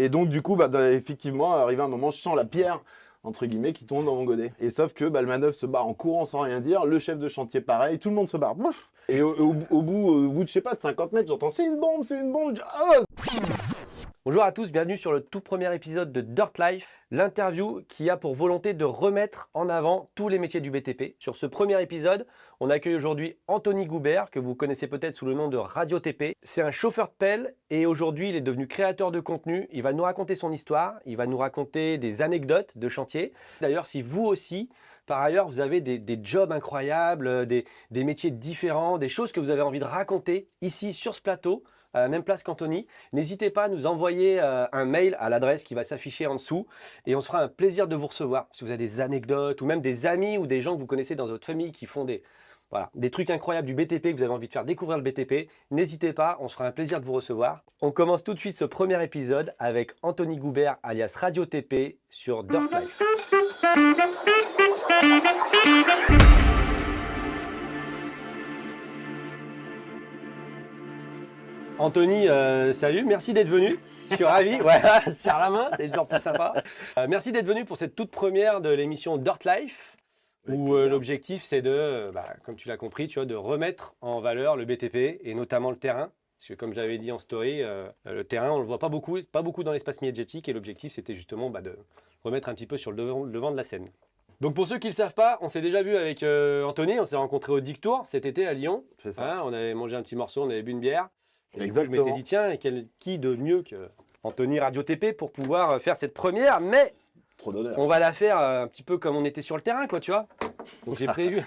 Et donc, du coup, effectivement, arrivé un moment, je sens la pierre, entre guillemets, qui tombe dans mon godet. Et sauf que le manœuvre se barre en courant sans rien dire, le chef de chantier pareil, tout le monde se barre. Bouf. Et au bout de, je sais pas, de 50 mètres, j'entends c'est une bombe, c'est une bombe. Bonjour à tous, bienvenue sur le tout premier épisode de Dirt Life, l'interview qui a pour volonté de remettre en avant tous les métiers du BTP. Sur ce premier épisode, on accueille aujourd'hui Anthony Goubert, que vous connaissez peut-être sous le nom de Radio TP. C'est un chauffeur de pelle et aujourd'hui il est devenu créateur de contenu. Il va nous raconter son histoire, il va nous raconter des anecdotes de chantier. D'ailleurs, si vous aussi, par ailleurs, vous avez des jobs incroyables, des métiers différents, des choses que vous avez envie de raconter ici sur ce plateau, à la même place qu'Anthony, n'hésitez pas à nous envoyer un mail à l'adresse qui va s'afficher en dessous et on se fera un plaisir de vous recevoir. Si vous avez des anecdotes ou même des amis ou des gens que vous connaissez dans votre famille qui font des trucs incroyables du BTP, que vous avez envie de faire découvrir le BTP, n'hésitez pas, on se fera un plaisir de vous recevoir. On commence tout de suite ce premier épisode avec Anthony Goubert alias Radio TP sur Dirt Life. Anthony, salut, merci d'être venu. Je suis ravi. Voilà, serre la main, c'est toujours plus sympa. Merci d'être venu pour cette toute première de l'émission Dirt Life, où l'objectif c'est de, comme tu l'as compris, de remettre en valeur le BTP et notamment le terrain. Parce que comme j'avais dit en story, le terrain on le voit pas beaucoup dans l'espace médiatique et l'objectif c'était justement de remettre un petit peu sur le devant de la scène. Donc pour ceux qui ne le savent pas, on s'est déjà vu avec Anthony, on s'est rencontrés au Dictour cet été à Lyon. C'est ça. On avait mangé un petit morceau, on avait bu une bière. Et du coup, je Exactement. m'étais dit, tiens, qui de mieux que Anthony Radio TP pour pouvoir faire cette première, mais Trop d'honneur. on va la faire un petit peu comme on était sur le terrain, quoi, tu vois. Donc j'ai prévu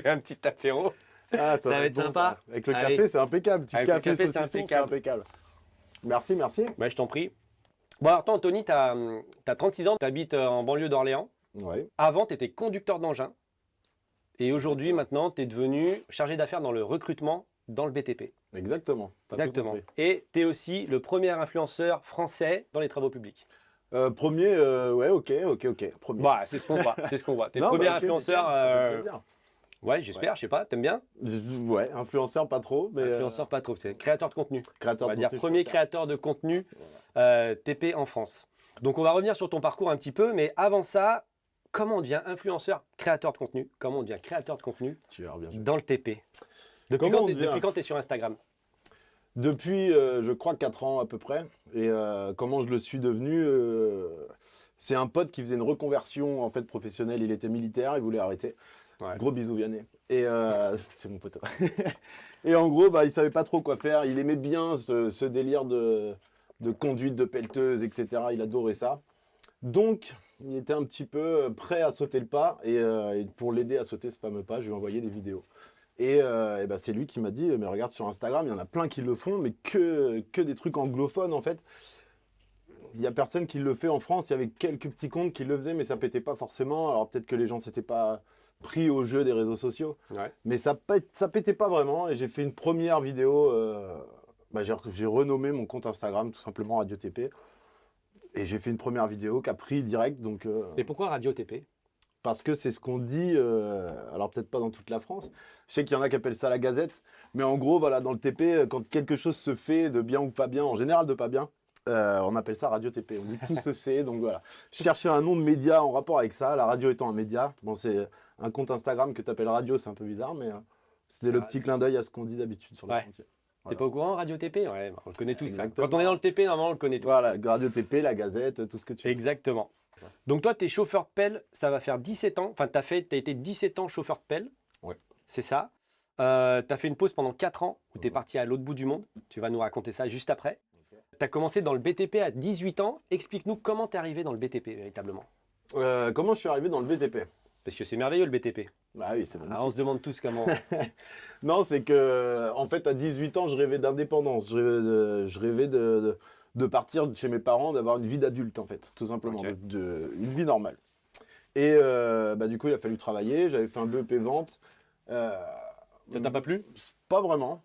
un petit apéro. Ah, Ça va être bon, sympa. ça. Avec le Allez. café, c'est impeccable. Petit Avec le café, café, c'est saucisson, c'est impeccable. impeccable. Merci, merci. Je t'en prie. Bon, alors toi, Anthony, tu as 36 ans, tu habites en banlieue d'Orléans. Ouais. Avant, tu étais conducteur d'engin. Et aujourd'hui, maintenant, tu es devenu chargé d'affaires dans le recrutement dans le BTP. Exactement. T'as tout Exactement. compris. Et tu es aussi le premier influenceur français dans les travaux publics. Premier, ouais, ok. Premier. Bah, c'est ce qu'on voit, c'est ce qu'on voit. T'es le Non, premier ok, influenceur. nickel, ça fait plaisir. Ouais, j'espère, je sais pas, t'aimes bien? Ouais, influenceur pas trop, mais Influenceur pas trop, c'est créateur de contenu. créateur On va de dire contenu, premier je préfère. créateur de contenu TP en France. Donc on va revenir sur ton parcours un petit peu, mais avant ça, comment on devient influenceur, créateur de contenu? Comment on devient créateur de contenu Tu verras bien. dans le TP? Depuis Comment on devient quand t'es sur Instagram? Depuis, je crois, 4 ans à peu près. Et comment je le suis devenu c'est un pote qui faisait une reconversion en fait professionnelle. Il était militaire, il voulait arrêter. Ouais. Gros bisous Vianney. Et c'est mon pote. Et en gros, il savait pas trop quoi faire. Il aimait bien ce délire de conduite de pelleteuse, etc. Il adorait ça. Donc, il était un petit peu prêt à sauter le pas. Et pour l'aider à sauter ce fameux pas, je lui ai envoyé des vidéos. Et c'est lui qui m'a dit, mais regarde sur Instagram, il y en a plein qui le font, mais que des trucs anglophones en fait. Il n'y a personne qui le fait en France, il y avait quelques petits comptes qui le faisaient, mais ça pétait pas forcément. Alors peut-être que les gens s'étaient pas pris au jeu des réseaux sociaux, Ouais. mais ça pétait pas vraiment. Et j'ai fait une première vidéo, j'ai renommé mon compte Instagram tout simplement Radio TP. Et j'ai fait une première vidéo qui a pris direct, donc... Et pourquoi Radio TP? Parce que c'est ce qu'on dit, alors peut-être pas dans toute la France, je sais qu'il y en a qui appellent ça la gazette, mais en gros, voilà, dans le TP, quand quelque chose se fait de bien ou pas bien, en général de pas bien, on appelle ça Radio TP, on dit tout se sait, donc voilà. Je cherchais un nom de média en rapport avec ça, la radio étant un média, bon c'est un compte Instagram que tu appelles radio, c'est un peu bizarre, mais c'était le petit clin d'œil à ce qu'on dit d'habitude sur le Ouais. chantier. T'es Voilà. pas au courant, Radio TP? Ouais, on le connaît tous. Ça. Exactement. Quand on est dans le TP, normalement, on le connaît tous. Voilà, Radio TP, la gazette, tout ce que tu veux. Exactement. Donc toi, t'es chauffeur de pelle, ça va faire 17 ans. Enfin, t'as été 17 ans chauffeur de pelle. Ouais. C'est ça. T'as fait une pause pendant 4 ans où t'es parti à l'autre bout du monde. Tu vas nous raconter ça juste après. Ok. T'as commencé dans le BTP à 18 ans. Explique-nous comment t'es arrivé dans le BTP véritablement. Comment je suis arrivé dans le BTP? Parce que c'est merveilleux le BTP. Bah oui, c'est magnifique. Alors, on se demande tous comment. Non, c'est que, en fait, à 18 ans, je rêvais d'indépendance. Je rêvais de partir de chez mes parents, d'avoir une vie d'adulte, en fait, tout simplement, Ok. une vie normale. Et du coup, il a fallu travailler. J'avais fait un BEP vente. Ça t'a pas plu? Pas vraiment.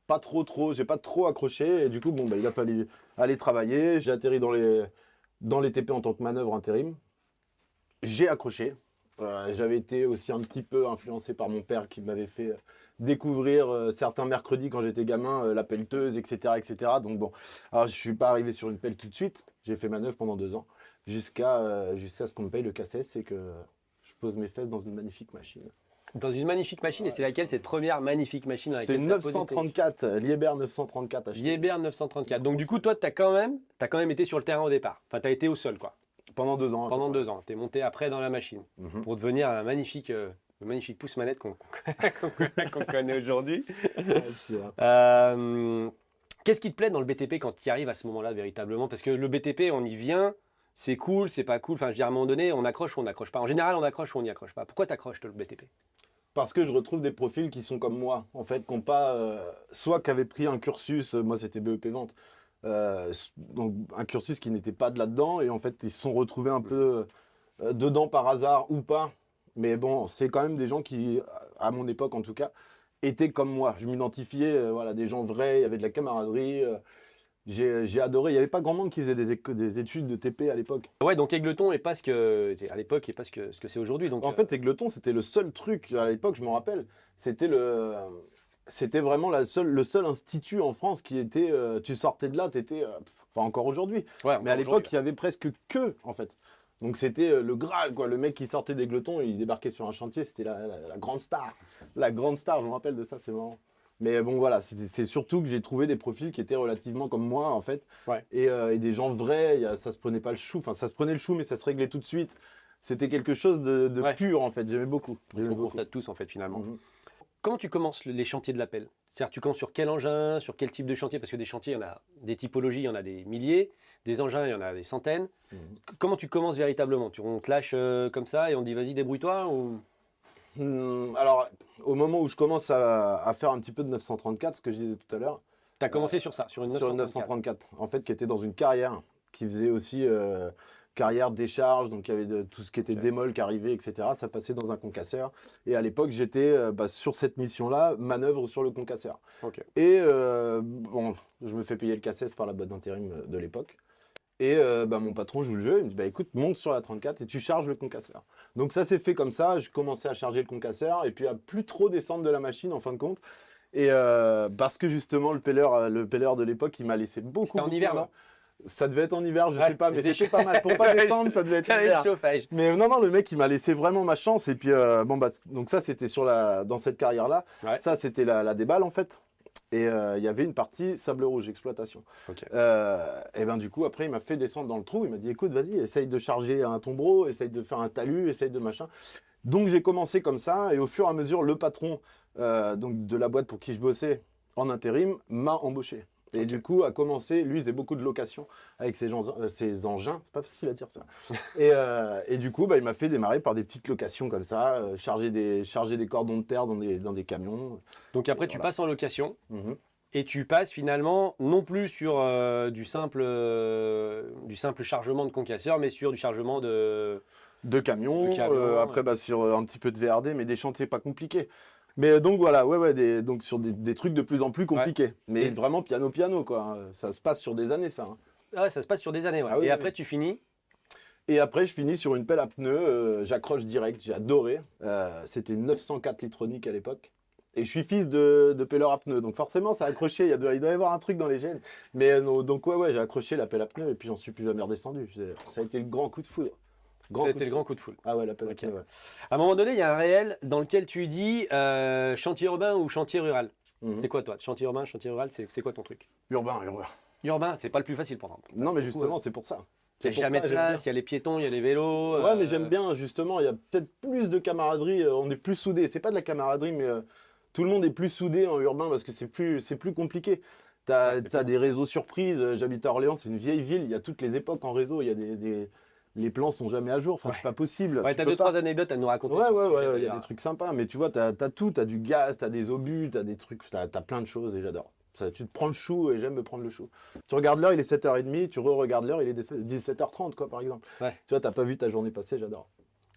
Pas trop. J'ai pas trop accroché. Et du coup, il a fallu aller travailler. J'ai atterri dans les TP en tant que manœuvre intérim. J'ai accroché. J'avais été aussi un petit peu influencé par mon père qui m'avait fait découvrir certains mercredis quand j'étais gamin, la pelleteuse, etc., etc. Donc bon, alors je suis pas arrivé sur une pelle tout de suite. J'ai fait manœuvre pendant 2 ans jusqu'à ce qu'on me paye le cassesse et que je pose mes fesses dans une magnifique machine. Dans une magnifique machine, et c'est laquelle cette première magnifique machine dans C'est laquelle une tu as posé tes... 934, Liebherr 934 acheté Liebherr 934. Donc du coup, toi, tu as quand même été sur le terrain au départ. Enfin, tu as été au sol, quoi. pendant 2 ans. Pendant 2 ans. Tu es monté après dans la machine Mhm. pour devenir un magnifique, le magnifique pouce-manette qu'on connaît aujourd'hui. Ouais, c'est vrai. Qu'est-ce qui te plaît dans le BTP quand tu y arrives à ce moment-là, véritablement? Parce que le BTP, on y vient, c'est cool, c'est pas cool. Enfin, je veux dire, à un moment donné, on accroche ou on n'accroche pas. En général, on accroche ou on n'y accroche pas. Pourquoi tu accroches, toi, le BTP? Parce que je retrouve des profils qui sont comme moi, en fait, qui n'ont pas, soit qui avaient pris un cursus, moi c'était BEP vente, donc un cursus qui n'était pas de là-dedans, et en fait ils se sont retrouvés un peu dedans par hasard ou pas. Mais bon, c'est quand même des gens qui, à mon époque en tout cas, étaient comme moi. Je m'identifiais, voilà, des gens vrais, il y avait de la camaraderie. J'ai adoré. Il n'y avait pas grand monde qui faisait des études de TP à l'époque. Ouais, donc Égleton est pas ce que, à l'époque, est pas ce que c'est aujourd'hui. Donc, En fait, Égleton, c'était le seul truc, à l'époque, je m'en rappelle, c'était vraiment le seul institut en France qui était, tu sortais de là, t'étais, enfin encore aujourd'hui, ouais, mais à encore l'époque, il y avait presque que, en fait. Donc c'était le Graal, quoi. Le mec qui sortait d'Égleton, il débarquait sur un chantier, c'était la grande star. La grande star, je me rappelle de ça, c'est marrant. Mais bon, voilà, c'est surtout que j'ai trouvé des profils qui étaient relativement comme moi, en fait. Ouais. Et des gens vrais, ça se prenait pas le chou. Enfin, ça se prenait le chou, mais ça se réglait tout de suite. C'était quelque chose de Ouais. pur, en fait. J'aimais beaucoup. C'est ce J'aimais qu'on beaucoup. constate tous, en fait, finalement. Mhm. Comment tu commences les chantiers de l'appel? C'est-à-dire, tu commences sur quel engin, sur quel type de chantier? Parce que des chantiers, il y en a des typologies, il y en a des milliers. Des engins, il y en a des centaines. Mhm. Comment tu commences véritablement? On te lâche comme ça et on te dit vas-y, débrouille-toi ou... Alors, au moment où je commence à faire un petit peu de 934, ce que je disais tout à l'heure, Tu as commencé sur ça, sur une sur 934. 934, en fait, qui était dans une carrière, qui faisait aussi carrière décharge, donc il y avait tout ce qui était Ok. démol qui arrivait, etc. Ça passait dans un concasseur. Et à l'époque, j'étais sur cette mission-là, manœuvre sur le concasseur. Ok. Et bon, je me fais payer le cassesse par la boîte d'intérim de l'époque. Et mon patron joue le jeu, il me dit écoute, monte sur la 34 et tu charges le concasseur. Donc ça s'est fait comme ça, je commençais à charger le concasseur et puis à plus trop descendre de la machine en fin de compte. Et parce que justement le pelleur de l'époque, il m'a laissé beaucoup. C'était en hiver, non? Ça devait être en hiver, je Ouais, sais pas, mais c'était c'était pas mal. Pour pas descendre, ça devait être T'avais hiver. le chauffage. Mais non, le mec, il m'a laissé vraiment ma chance. Et puis, donc ça, c'était dans cette carrière-là. Ouais. Ça, c'était la déballe, en fait. Et il y avait une partie sable rouge, exploitation. Ok. Et ben du coup, après, il m'a fait descendre dans le trou. Il m'a dit, écoute, vas-y, essaye de charger un tombereau, essaye de faire un talus, essaye de machin. Donc, j'ai commencé comme ça. Et au fur et à mesure, le patron donc, de la boîte pour qui je bossais en intérim m'a embauché. Et Ok. du coup, a commencé, lui, il faisait beaucoup de locations avec ses engins, c'est pas facile à dire ça. Et du coup, il m'a fait démarrer par des petites locations comme ça, charger des cordons de terre dans des camions. Donc après, tu Voilà. passes en location Mhm. et tu passes finalement non plus sur du simple chargement de concasseur, mais sur du chargement de... De camions, De camions, après sur un petit peu de VRD, mais des chantiers pas compliqués. Mais donc voilà, donc sur des trucs de plus en plus compliqués. Mais Et- vraiment piano, quoi. Ça se passe sur des années, ça. Hein. Ah, ça se passe sur des années, ouais. Ah oui, Et oui, après, oui. tu finis. Et après, je finis sur une pelle à pneus, j'accroche direct, j'ai adoré. C'était une 904 litronique à l'époque. Et je suis fils de pelleur à pneus, donc forcément ça a accroché, il doit y avoir un truc dans les gènes. Mais donc j'ai accroché la pelle à pneus et puis j'en suis plus jamais redescendu. Ça a été le grand coup de foudre. Ça a été le grand coup de foudre. Ah ouais, la pelle à Ok. pneus, ouais. À un moment donné, il y a un réel dans lequel tu dis chantier urbain ou chantier rural. Mhm. C'est quoi toi? Chantier urbain, chantier rural, c'est quoi ton truc? Urbain. Urbain, c'est pas le plus facile pour moi. Non mais justement, c'est pour ça. Il n'y C'est a pour jamais ça, de j'aime bien. place, il y a les piétons, il y a les vélos. Ouais, mais j'aime bien, justement, il y a peut-être plus de camaraderie, on est plus soudés. C'est pas de la camaraderie, mais tout le monde est plus soudé en urbain parce que c'est plus compliqué. T'as Ouais, c'est clair. des réseaux surprises, j'habite à Orléans, c'est une vieille ville, il y a toutes les époques en réseau, il y a les plans sont jamais à jour, enfin c'est pas possible. Ouais, tu t'as peux deux, pas. trois anecdotes à nous raconter. Ouais, sur ce sujet, il y a d'ailleurs. des trucs sympas, mais tu vois, t'as tout, t'as du gaz, t'as des obus, t'as des trucs, t'as plein de choses et j'adore. Tu te prends le chou et j'aime me prendre le chou. Tu regardes l'heure, il est 7h30, tu regardes l'heure, il est 17h30, quoi, par exemple. Ouais. Tu vois, t'as pas vu ta journée passer, j'adore.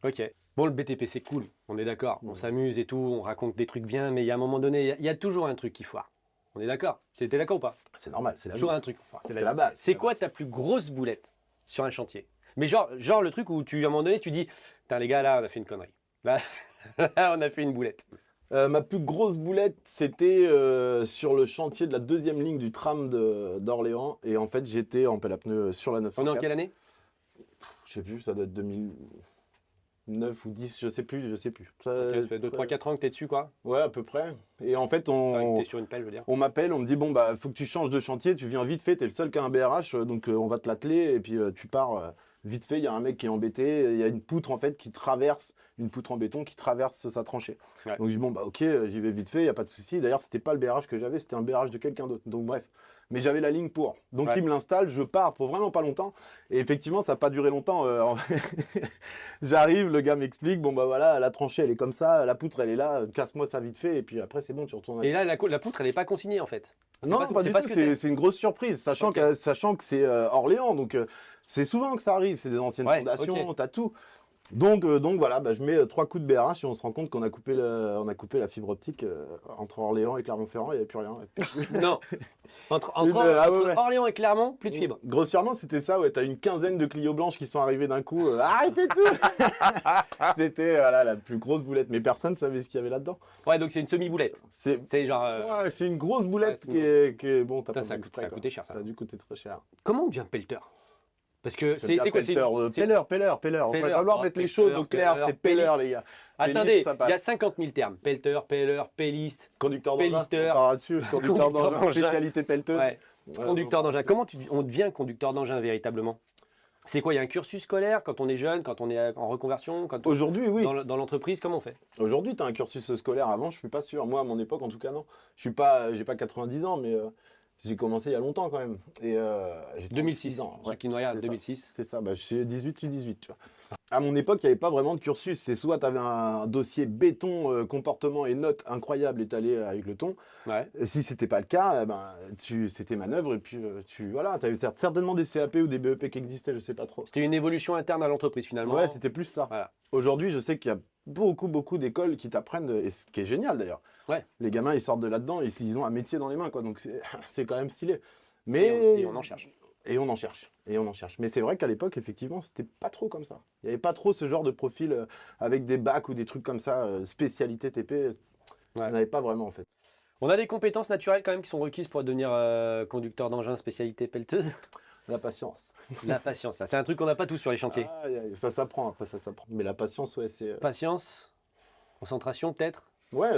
Ok. Bon, le BTP, c'est cool, on est d'accord. On Ouais. s'amuse et tout, on raconte des trucs bien, mais il y a un moment donné, il y a toujours un truc qui foire. On est d'accord? T'es d'accord ou pas? C'est normal, c'est la vie. Toujours un truc. Enfin, C'est la base. C'est quoi ta plus grosse boulette sur un chantier? Mais genre le truc où à un moment donné, tu dis, putain les gars, là, on a fait une connerie. Là, là, on a fait une boulette. Ma plus grosse boulette, c'était sur le chantier de la deuxième ligne du tram d'Orléans. Et en fait, j'étais en pelle à pneu sur la On est en 904. quelle année? Je sais plus, ça doit être 2009 ou 10, je sais plus. Ça, Ok, ça fait 2-3-4 ans que t'es dessus, quoi. Ouais, à peu près. Et en fait, Enfin, que t'es sur une pelle, je veux dire. on m'appelle, on me dit, bon, bah, faut que tu changes de chantier, tu viens vite fait, t'es le seul qui a un BRH, donc on va te l'atteler, et puis tu pars vite fait, il y a un mec qui est embêté, il y a une poutre en fait qui traverse, une poutre en béton qui traverse sa tranchée. Ouais. Donc je dis, bon, bah ok, j'y vais vite fait, il n'y a pas de souci. D'ailleurs, c'était pas le BRH que j'avais, c'était un BRH de quelqu'un d'autre. Donc bref, mais j'avais la ligne pour. Donc Ouais. il me l'installe, je pars pour vraiment pas longtemps, et effectivement, ça n'a pas duré longtemps. J'arrive, le gars m'explique, bon, bah voilà, la tranchée elle est comme ça, la poutre elle est là, casse-moi ça vite fait, et puis après, c'est bon, tu retournes. Et là, la poutre, elle n'est pas consignée, en fait. C'est Non, pas- pas c'est du pas tout, ce que c'est une grosse surprise, sachant Ok. que c'est Orléans, donc c'est souvent que ça arrive, c'est des anciennes Ouais, fondations, ok. t'as tout. Donc voilà, bah, je mets 3 coups de BRH et on se rend compte qu'on a coupé, on a coupé la fibre optique entre Orléans et Clermont-Ferrand, il n'y avait plus rien. Non. Entre Ah ouais, ouais. Orléans et Clermont, plus de fibre. Grossièrement, c'était ça, ouais, t'as une quinzaine de Clio blanches qui sont arrivées d'un coup, arrêtez tout. C'était voilà, la plus grosse boulette, mais personne ne savait ce qu'il y avait là-dedans. Ouais, donc c'est une semi-boulette. C'est C'est genre. ouais, c'est une grosse boulette Ouais, qui est bon, t'as Putain, pas ça fait exprès, a quoi. coûté cher, ça. Ça a dû coûter très cher. Comment on devient pelleteur? Parce que C'est bien c'est quoi? C'est pelleteur. Il va Pelleteur. falloir Oh, mettre les choses pelleteur, au clair, pelleteur, c'est pelleteur, pelliste. les gars. Attendez, Pelliste, ça il y a passe. 50 000 termes. Pelleteur, pelleur, pelliste. Conducteur d'engin, Pellisteur. on part là-dessus. Conducteur Conducteur d'engin, d'engin. spécialité pelleteuse. Ouais. Ouais, Conducteur on part d'engin. là-dessus. Comment on devient conducteur d'engin véritablement? C'est quoi? Il y a un cursus scolaire quand on est jeune, quand on est en reconversion, quand on... Aujourd'hui, oui. dans l'entreprise, comment on fait? Aujourd'hui, tu as un cursus scolaire. Avant, je suis pas sûr. Moi, à mon époque, en tout cas, non. Je suis pas, j'ai pas 90 ans, mais j'ai commencé il y a longtemps quand même. Et j'ai 2006. 36 ans. Ceux qui nous regardent, c'est ça. 2006. C'est ça, bah, je suis 18, tu vois. À mon époque, il n'y avait pas vraiment de cursus. C'est soit tu avais un dossier béton, comportement et notes incroyables et t'allais avec le ton. Ouais. Et si c'était pas le cas, c'était manœuvre et puis voilà, tu avais certainement des CAP ou des BEP qui existaient, je sais pas trop. C'était une évolution interne à l'entreprise finalement. Ouais, c'était plus ça. Voilà. Aujourd'hui, je sais qu'il y a beaucoup d'écoles qui t'apprennent, et ce qui est génial d'ailleurs. Ouais. Les gamins, ils sortent de là-dedans, ils ont un métier dans les mains, quoi. Donc c'est quand même stylé. Et on en cherche. Et on en cherche. Mais c'est vrai qu'à l'époque, effectivement, c'était pas trop comme ça. Il n'y avait pas trop ce genre de profil avec des bacs ou des trucs comme ça, spécialité TP. On n'avait pas vraiment, en fait. On a des compétences naturelles quand même qui sont requises pour devenir conducteur d'engin spécialité pelleteuse. La patience. La patience, ça c'est un truc qu'on n'a pas tous sur les chantiers. Ça s'apprend, après ça s'apprend. Mais la patience, ouais, c'est... Patience, concentration peut-être. Ouais,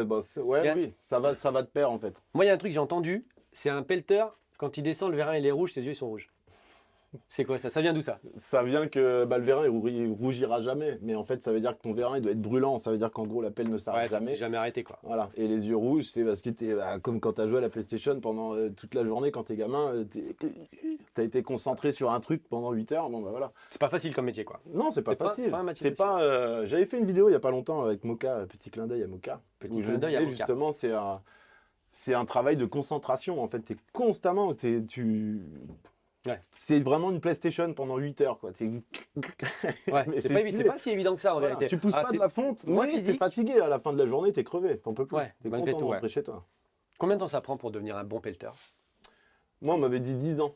Yeah. oui, ça va de pair, en fait. Moi il y a un truc que j'ai entendu, c'est un pelleteur, quand il descend le vérin il est rouge, ses yeux ils sont rouges. C'est quoi ça? Ça vient d'où ça? Ça vient que le vérin, il rougira jamais. Mais en fait, ça veut dire que ton vérin, il doit être brûlant. Ça veut dire qu'en gros, la pelle ne s'arrête jamais. Jamais arrêté quoi. Voilà. Et les yeux rouges, c'est parce que t'es comme quand tu as joué à la PlayStation pendant toute la journée, quand t'es gamin, t'as été concentré sur un truc pendant 8 heures. Bon, bah voilà. C'est pas facile comme métier quoi. Non, c'est pas facile. C'est pas un métier facile. J'avais fait une vidéo il y a pas longtemps avec Moka, petit clin d'œil à Moka. Petit Où je clin d'œil à disais, Moka. justement, c'est un travail de concentration. En fait, t'es constamment. Ouais. C'est vraiment une PlayStation pendant 8 heures, quoi. Ouais, Mais c'est pas si évident que ça en voilà, vérité. tu pousses pas c'est de la fonte, moins mais t'es physique. fatigué à la fin de la journée, t'es crevé, t'en peux plus. Ouais, T'es malgré content de tout, rentrer chez toi. Combien de temps ça prend pour devenir un bon pelleteur? Moi, on m'avait dit 10 ans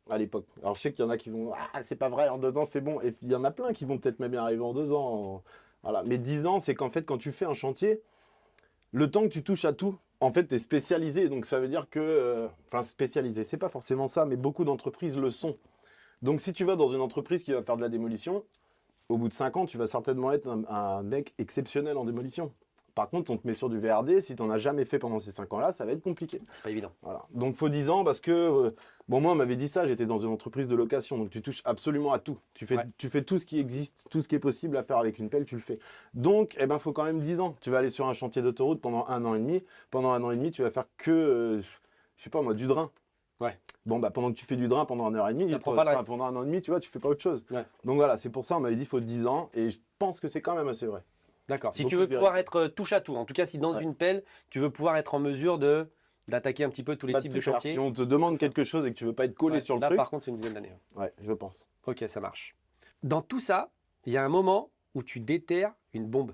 à l'époque. Alors, je sais qu'il y en a qui vont, ah, c'est pas vrai, en 2 ans, c'est bon. Et il y en a plein qui vont peut-être même y arriver en 2 ans. Voilà. Mais 10 ans, c'est qu'en fait, quand tu fais un chantier, le temps que tu touches à tout, en fait, tu es spécialisé. Donc, ça veut dire que, enfin, spécialisé, c'est pas forcément ça, mais beaucoup d'entreprises le sont. Donc, si tu vas dans une entreprise qui va faire de la démolition, au bout de 5 ans, tu vas certainement être un mec exceptionnel en démolition. Par contre, on te met sur du VRD, si tu n'en as jamais fait pendant ces 5 ans-là, ça va être compliqué. C'est pas évident. Voilà. Donc, il faut 10 ans parce que, bon, moi, on m'avait dit ça, j'étais dans une entreprise de location, donc tu touches absolument à tout. Tu fais tout ce qui existe, tout ce qui est possible à faire avec une pelle, tu le fais. Donc, eh ben, faut quand même 10 ans. Tu vas aller sur un chantier d'autoroute pendant 1 an et demi. Pendant 1 an et demi, tu vas faire que, je sais pas moi, du drain. Ouais. Bon, bah, pendant que tu fais du drain pendant 1 heure et demie, T'apprends pas le reste. pendant 1 an et demi, tu vois, tu fais pas autre chose. Ouais. Donc voilà, c'est pour ça, on m'avait dit, il faut 10 ans, et je pense que c'est quand même assez vrai. D'accord. Si Beaucoup tu veux de pouvoir vérité. être touche à tout, en tout cas si dans Ouais. une pelle, tu veux pouvoir être en mesure d'attaquer un petit peu tous les Pas types tout de faire. chantiers. Si on te demande quelque chose et que tu veux pas être collé Ouais, sur le là truc, par contre c'est une dizaine d'années. ouais, je pense. Ok, ça marche. Dans tout ça, il y a un moment où tu déterres une bombe.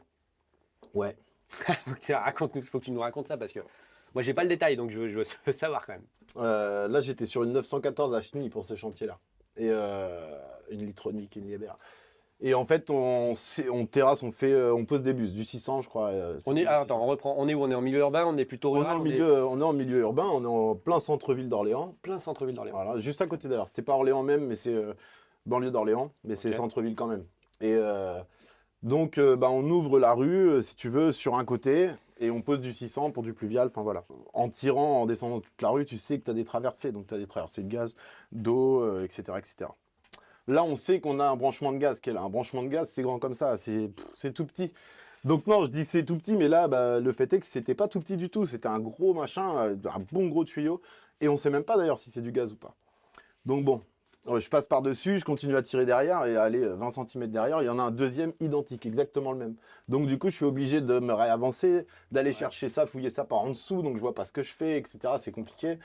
Ouais. Faut que tu nous racontes ça parce que moi j'ai pas le détail donc je veux savoir quand même. Là, j'étais sur une 914 à Chenilles pour ce chantier-là. Et une litronique, une Liebherr. Et en fait, on terrasse, on pose des bus, du 600, je crois. Attends, on reprend. On est où? On est en milieu urbain, on est plutôt On est rural, on est en milieu urbain, on est en plein centre-ville d'Orléans. plein centre-ville d'Orléans. Voilà, juste à côté d'ailleurs. C'était pas Orléans même, mais c'est banlieue d'Orléans, mais c'est centre-ville quand même. Et donc, on ouvre la rue, si tu veux, sur un côté, et on pose du 600 pour du pluvial. Enfin voilà. En tirant, en descendant toute la rue, tu sais que tu as des traversées. Donc, tu as des traversées de gaz, d'eau, etc., etc. Là, on sait qu'on a un branchement de gaz. Un branchement de gaz, c'est grand comme ça, c'est tout petit. Donc non, je dis que c'est tout petit, mais là, le fait est que c'était pas tout petit du tout. C'était un gros machin, un bon gros tuyau. Et on sait même pas d'ailleurs si c'est du gaz ou pas. Donc bon, je passe par-dessus, je continue à tirer derrière et à aller 20 cm derrière, il y en a un deuxième identique, exactement le même. Donc du coup, je suis obligé de me réavancer, d'aller chercher ça, fouiller ça par en dessous, donc je vois pas ce que je fais, etc. C'est compliqué.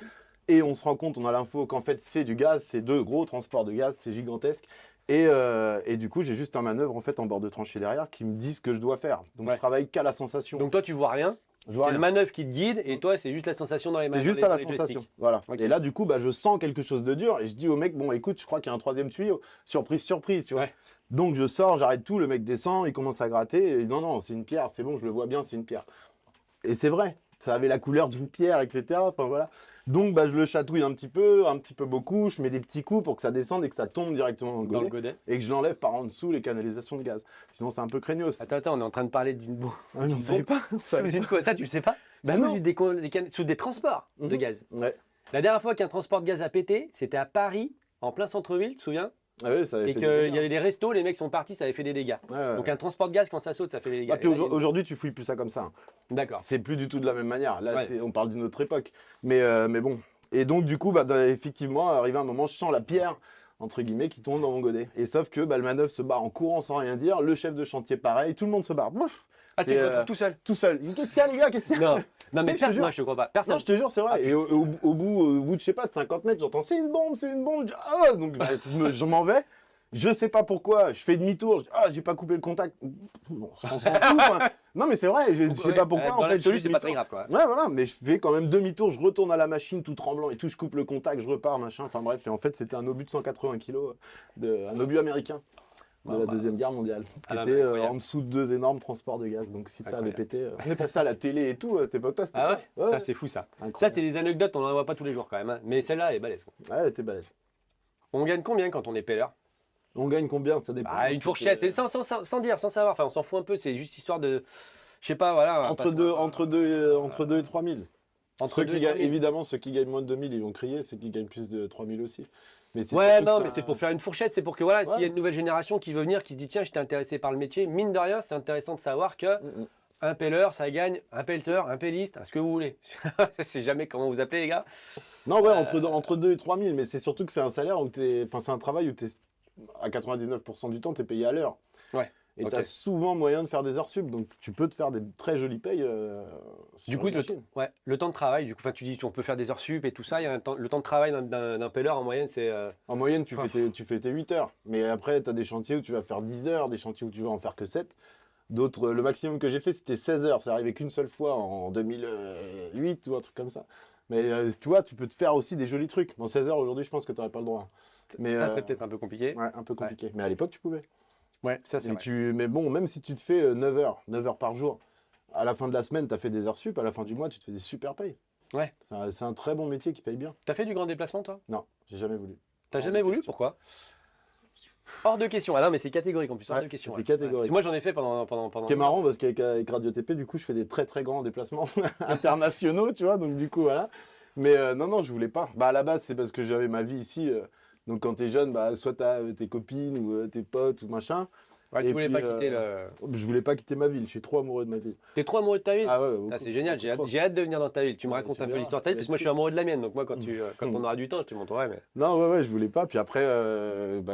Et on se rend compte, on a l'info qu'en fait, c'est du gaz, c'est 2 gros transports de gaz, c'est gigantesque. Et du coup, j'ai juste un manœuvre en fait en bord de tranchée derrière qui me dit ce que je dois faire. Donc je travaille qu'à la sensation. Donc toi, tu vois rien. C'est le manœuvre qui te guide et toi, c'est juste la sensation dans les mains. C'est juste à la sensation. Voilà. Okay. Et là, du coup, je sens quelque chose de dur et je dis au mec, bon, écoute, je crois qu'il y a un troisième tuyau. Surprise, surprise, tu vois. Ouais. Donc je sors, j'arrête tout, le mec descend, il commence à gratter. Et non, non, c'est une pierre, c'est bon, je le vois bien, c'est une pierre. Et c'est vrai, ça avait la couleur d'une pierre, etc. Enfin voilà. Donc je le chatouille un petit peu beaucoup, je mets des petits coups pour que ça descende et que ça tombe directement dans le godet. Et que je l'enlève par en dessous les canalisations de gaz. Sinon c'est un peu craignos. Attends, on est en train de parler d'une bombe. Ah, je ne savais pas. Sous une quoi? Ça, tu le sais pas? Sous des transports de gaz. Ouais. La dernière fois qu'un transport de gaz a pété, c'était à Paris, en plein centre-ville, tu te souviens? Ah oui, ça avait et fait qu'il y avait des restos, les mecs sont partis, ça avait fait des dégâts. Ouais. Donc un transport de gaz, quand ça saute, ça fait des dégâts. Puis aujourd'hui, tu fouilles plus ça comme ça. D'accord. C'est plus du tout de la même manière. Là, on parle d'une autre époque. Mais bon. Et donc, du coup, effectivement, arrivé un moment, je sens la pierre, entre guillemets, qui tombe dans mon godet. Et sauf que le manœuvre se barre en courant sans rien dire. Le chef de chantier, pareil. Tout le monde se barre. Bouf. Ah, tu te retrouves tout seul? Tout seul. Qu'est-ce qu'il y a, les gars? Qu'est-ce qu'il y a? Non, mais personne, moi, je te crois pas. Personne. Non, je te jure, c'est vrai. Et au bout de, je sais pas, de 50 mètres, j'entends, c'est une bombe, c'est une bombe. Je dis, ah, donc, je m'en vais. Je sais pas pourquoi, je fais demi-tour, j'ai pas coupé le contact. Bon, on s'en fout. Quoi. Non mais c'est vrai, je sais pas pourquoi. En fait, c'est pas très grave quoi. Ouais voilà, mais je fais quand même demi-tour, je retourne à la machine tout tremblant et tout, je coupe le contact, je repars, machin. Enfin bref, et en fait c'était un obus de 180 kg, un obus américain de la Deuxième Guerre mondiale, qui était en dessous de 2 énormes transports de gaz. Donc si ça avait pété, on est passé à la télé et tout à cette époque-là. Ah ouais, c'est fou ça. Incroyable. Ça c'est des anecdotes, on en voit pas tous les jours quand même. Hein. Mais celle-là elle est balèze. Ouais, elle était balèze. On gagne combien quand on est pelleur? On gagne combien? Ça dépend. Une fourchette, c'est sans dire, sans savoir. Enfin, on s'en fout un peu. C'est juste histoire de, je sais pas, voilà. Entre 2 et 3 000. Évidemment, ceux qui gagnent moins de 2 000, ils vont crier. Ceux qui gagnent plus de 3 000 aussi. Mais mais c'est pour faire une fourchette. C'est pour que voilà, s'il y a une nouvelle génération qui veut venir, qui se dit tiens, j'étais intéressé par le métier. Mine de rien, c'est intéressant de savoir que un pelleur, ça gagne un pelleteur, un pelliste, ce que vous voulez. C'est jamais comment vous appelez les gars. Non ouais, entre 2 et 3 000. Mais c'est surtout que c'est un salaire où c'est un travail où t'es à 99% du temps, tu es payé à l'heure. Ouais. Et tu as souvent moyen de faire des heures sup, donc tu peux te faire des très jolies payes. Du coup, le temps de travail, du coup, tu dis on peut faire des heures sup et tout ça, le temps de travail d'un pelleur en moyenne, c'est. En moyenne, tu fais tes 8 heures. Mais après, tu as des chantiers où tu vas faire 10 heures, des chantiers où tu vas en faire que 7. D'autres, le maximum que j'ai fait, c'était 16 heures. C'est arrivé qu'une seule fois en 2008 ou un truc comme ça. Mais tu vois, tu peux te faire aussi des jolis trucs. Bon, 16 heures aujourd'hui, je pense que tu n'aurais pas le droit. Mais, ça serait peut-être un peu compliqué. Ouais, un peu compliqué. Ouais. Mais à l'époque, tu pouvais. Ouais, ça c'est vrai. Mais bon, même si tu te fais 9 heures par jour, à la fin de la semaine, tu as fait des heures sup, à la fin du mois, tu te fais des super payes. Ouais. C'est un très bon métier qui paye bien. T'as fait du grand déplacement, toi? Non, j'ai jamais voulu. T'as jamais voulu? Pourquoi? Hors de question. Ah non, mais c'est catégorique en plus. Hors de question. C'est catégorique. Moi, j'en ai fait pendant. Ce qui est marrant, parce qu'avec Radio TP, du coup, je fais des très très grands déplacements internationaux, tu vois, donc du coup, voilà. Mais non, je voulais pas. À la base, c'est parce que j'avais ma vie ici. Donc quand t'es jeune, soit t'as tes copines ou tes potes ou machin. Ouais, tu voulais pas quitter Je voulais pas quitter ma ville, je suis trop amoureux de ma ville. T'es trop amoureux de ta ville? Ah ouais, c'est génial, j'ai hâte de venir dans ta ville. Tu me racontes un peu l'histoire de ta ville, parce que moi je suis amoureux de la mienne. Donc moi, quand on aura du temps, je te montrerai. Mais... Non, ouais, je voulais pas. Puis après,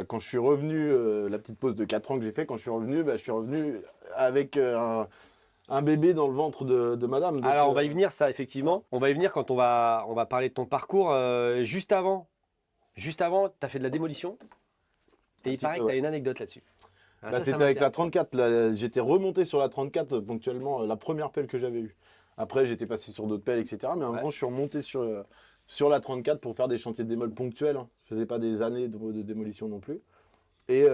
quand je suis revenu, la petite pause de 4 ans que j'ai fait, quand je suis revenu avec un bébé dans le ventre de madame. Donc, alors on va y venir, ça, effectivement. On va y venir quand on va parler de ton parcours. Juste avant, tu as fait de la démolition. Et il paraît que tu as une anecdote là-dessus. C'était avec la 34. J'étais remonté sur la 34 ponctuellement, la première pelle que j'avais eue. Après, j'étais passé sur d'autres pelles, etc. Mais à un moment, je suis remonté sur la 34 pour faire des chantiers de démol ponctuels. Je faisais pas des années de démolition non plus. Et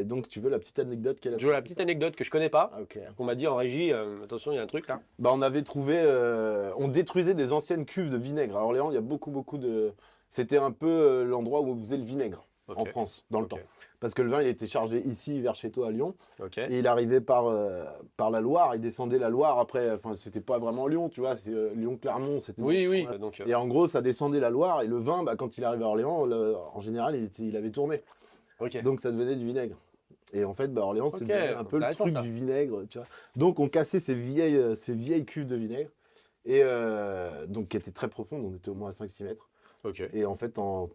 donc, tu veux la petite anecdote qu'elle a Je veux la petite anecdote que je connais pas. Ah, ok. On m'a dit en régie, attention, il y a un truc là. Bah, on avait trouvé, on détruisait des anciennes cuves de vinaigre. À Orléans, il y a beaucoup de. C'était un peu l'endroit où on faisait le vinaigre Ok. en France, dans le Ok. temps. Parce que le vin, il était chargé ici, vers chez toi à Lyon. Ok. Et il arrivait par la Loire, il descendait la Loire après. Enfin, c'était pas vraiment Lyon, tu vois, c'est Lyon-Clermont. C'était dans Oui, ce oui. coin-là. Donc, Et en gros, ça descendait la Loire. Et le vin, bah, quand il arrivait à Orléans, en général, il avait tourné. ok. Donc ça devenait du vinaigre. Et en fait, bah, Orléans, c'est Ok, devenu un peu le intéressant, truc ça. du vinaigre, tu vois. Donc on cassait ces vieilles cuves de vinaigre, et donc qui étaient très profondes, on était au moins à 5-6 mètres. Ok. Et en fait, en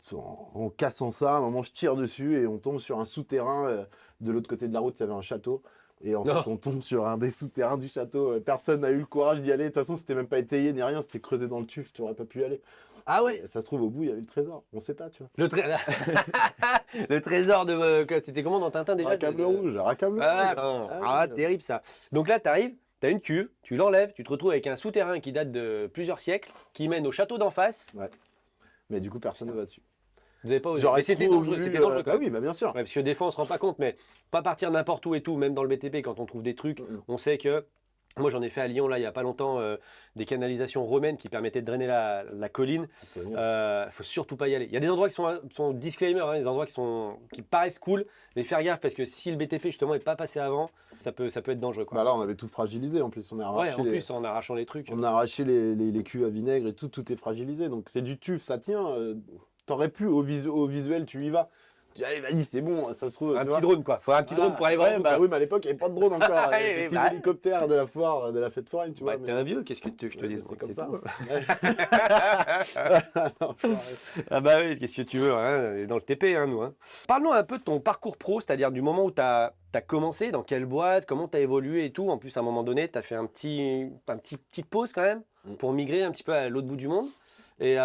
cassant ça, à un moment, je tire dessus et on tombe sur un souterrain. De l'autre côté de la route, il y avait un château. Et en Non. fait, on tombe sur un des souterrains du château. Personne n'a eu le courage d'y aller. De toute façon, c'était même pas étayé ni rien, c'était creusé dans le tuf, tu aurais pas pu y aller. Ah ouais. Et ça se trouve, au bout, il y avait le trésor. On sait pas, tu vois. Le trésor de. C'était comment dans Tintin déjà? Racable rouge, racable Ah, rouge. ah, terrible ça. Donc là, tu arrives, tu as une cuve, tu l'enlèves, tu te retrouves avec un souterrain qui date de plusieurs siècles, qui mène au château d'en face. Mais du coup, personne ne va dessus. Vous n'avez pas osé. J'aurais Mais c'était trop dangereux, voulu, c'était dangereux quand bah même. oui, bah bien sûr. Ouais, parce que des fois, on se rend pas compte, mais pas partir n'importe où et tout, même dans le BTP, quand on trouve des trucs, on sait que. Moi, j'en ai fait à Lyon, là, il n'y a pas longtemps, des canalisations romaines qui permettaient de drainer la colline. C'est génial. Faut surtout pas y aller. Il y a des endroits qui sont disclaimer, hein, des endroits qui paraissent cool, mais faire gaffe parce que si le BTP justement est pas passé avant, ça peut être dangereux, quoi. Bah là, on avait tout fragilisé. En plus, on a Ouais, arraché, en plus en arrachant les trucs. on a arraché les cuves à vinaigre et tout est fragilisé. Donc c'est du tuf, ça tient. T'aurais pu, au visuel, tu y vas. Tu dis, allez, vas-y, c'est bon, ça se trouve. Un tu petit vois. drone, quoi. Faut un petit drone pour aller voir. Ouais, où, bah quoi. oui, mais à l'époque, il n'y avait pas de drone encore. Il y avait Ouais, des petits bah. hélicoptères de la foire, de la fête foraine, tu Bah, vois. t'es mais- un vieux, qu'est-ce que je te dis? C'est comme ça. tout. Non, faut arrêter. Ah bah oui, qu'est-ce que tu veux, hein, on est dans le TP, hein, nous. Hein. Parlons un peu de ton parcours pro, c'est-à-dire du moment où tu as commencé, dans quelle boîte, comment tu as évolué et tout. En plus, à un moment donné, tu as fait petite pause quand même pour migrer un petit peu à l'autre bout du monde. Et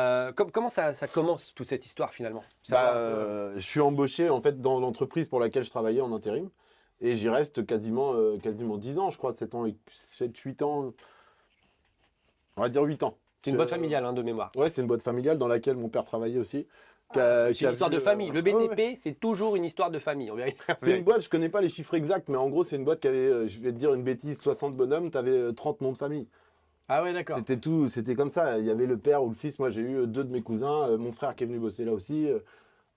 comment ça commence, toute cette histoire finalement? Je suis embauché en fait dans l'entreprise pour laquelle je travaillais en intérim. Et j'y reste quasiment 10 ans, je crois, 7-8 ans. On va dire 8 ans. C'est une boîte familiale, hein, de mémoire. Ouais, c'est une boîte familiale dans laquelle mon père travaillait aussi. C'est une histoire de famille. Le ouais, ouais. BTP, c'est toujours une histoire de famille. En vérité. C'est une boîte, je connais pas les chiffres exacts, mais en gros, c'est une boîte qui avait, je vais te dire une bêtise, 60 bonhommes, tu avais 30 noms de famille. Ah ouais, d'accord. C'était tout, c'était comme ça. Il y avait le père ou le fils. Moi, j'ai eu 2 de mes cousins, mon frère qui est venu bosser là aussi.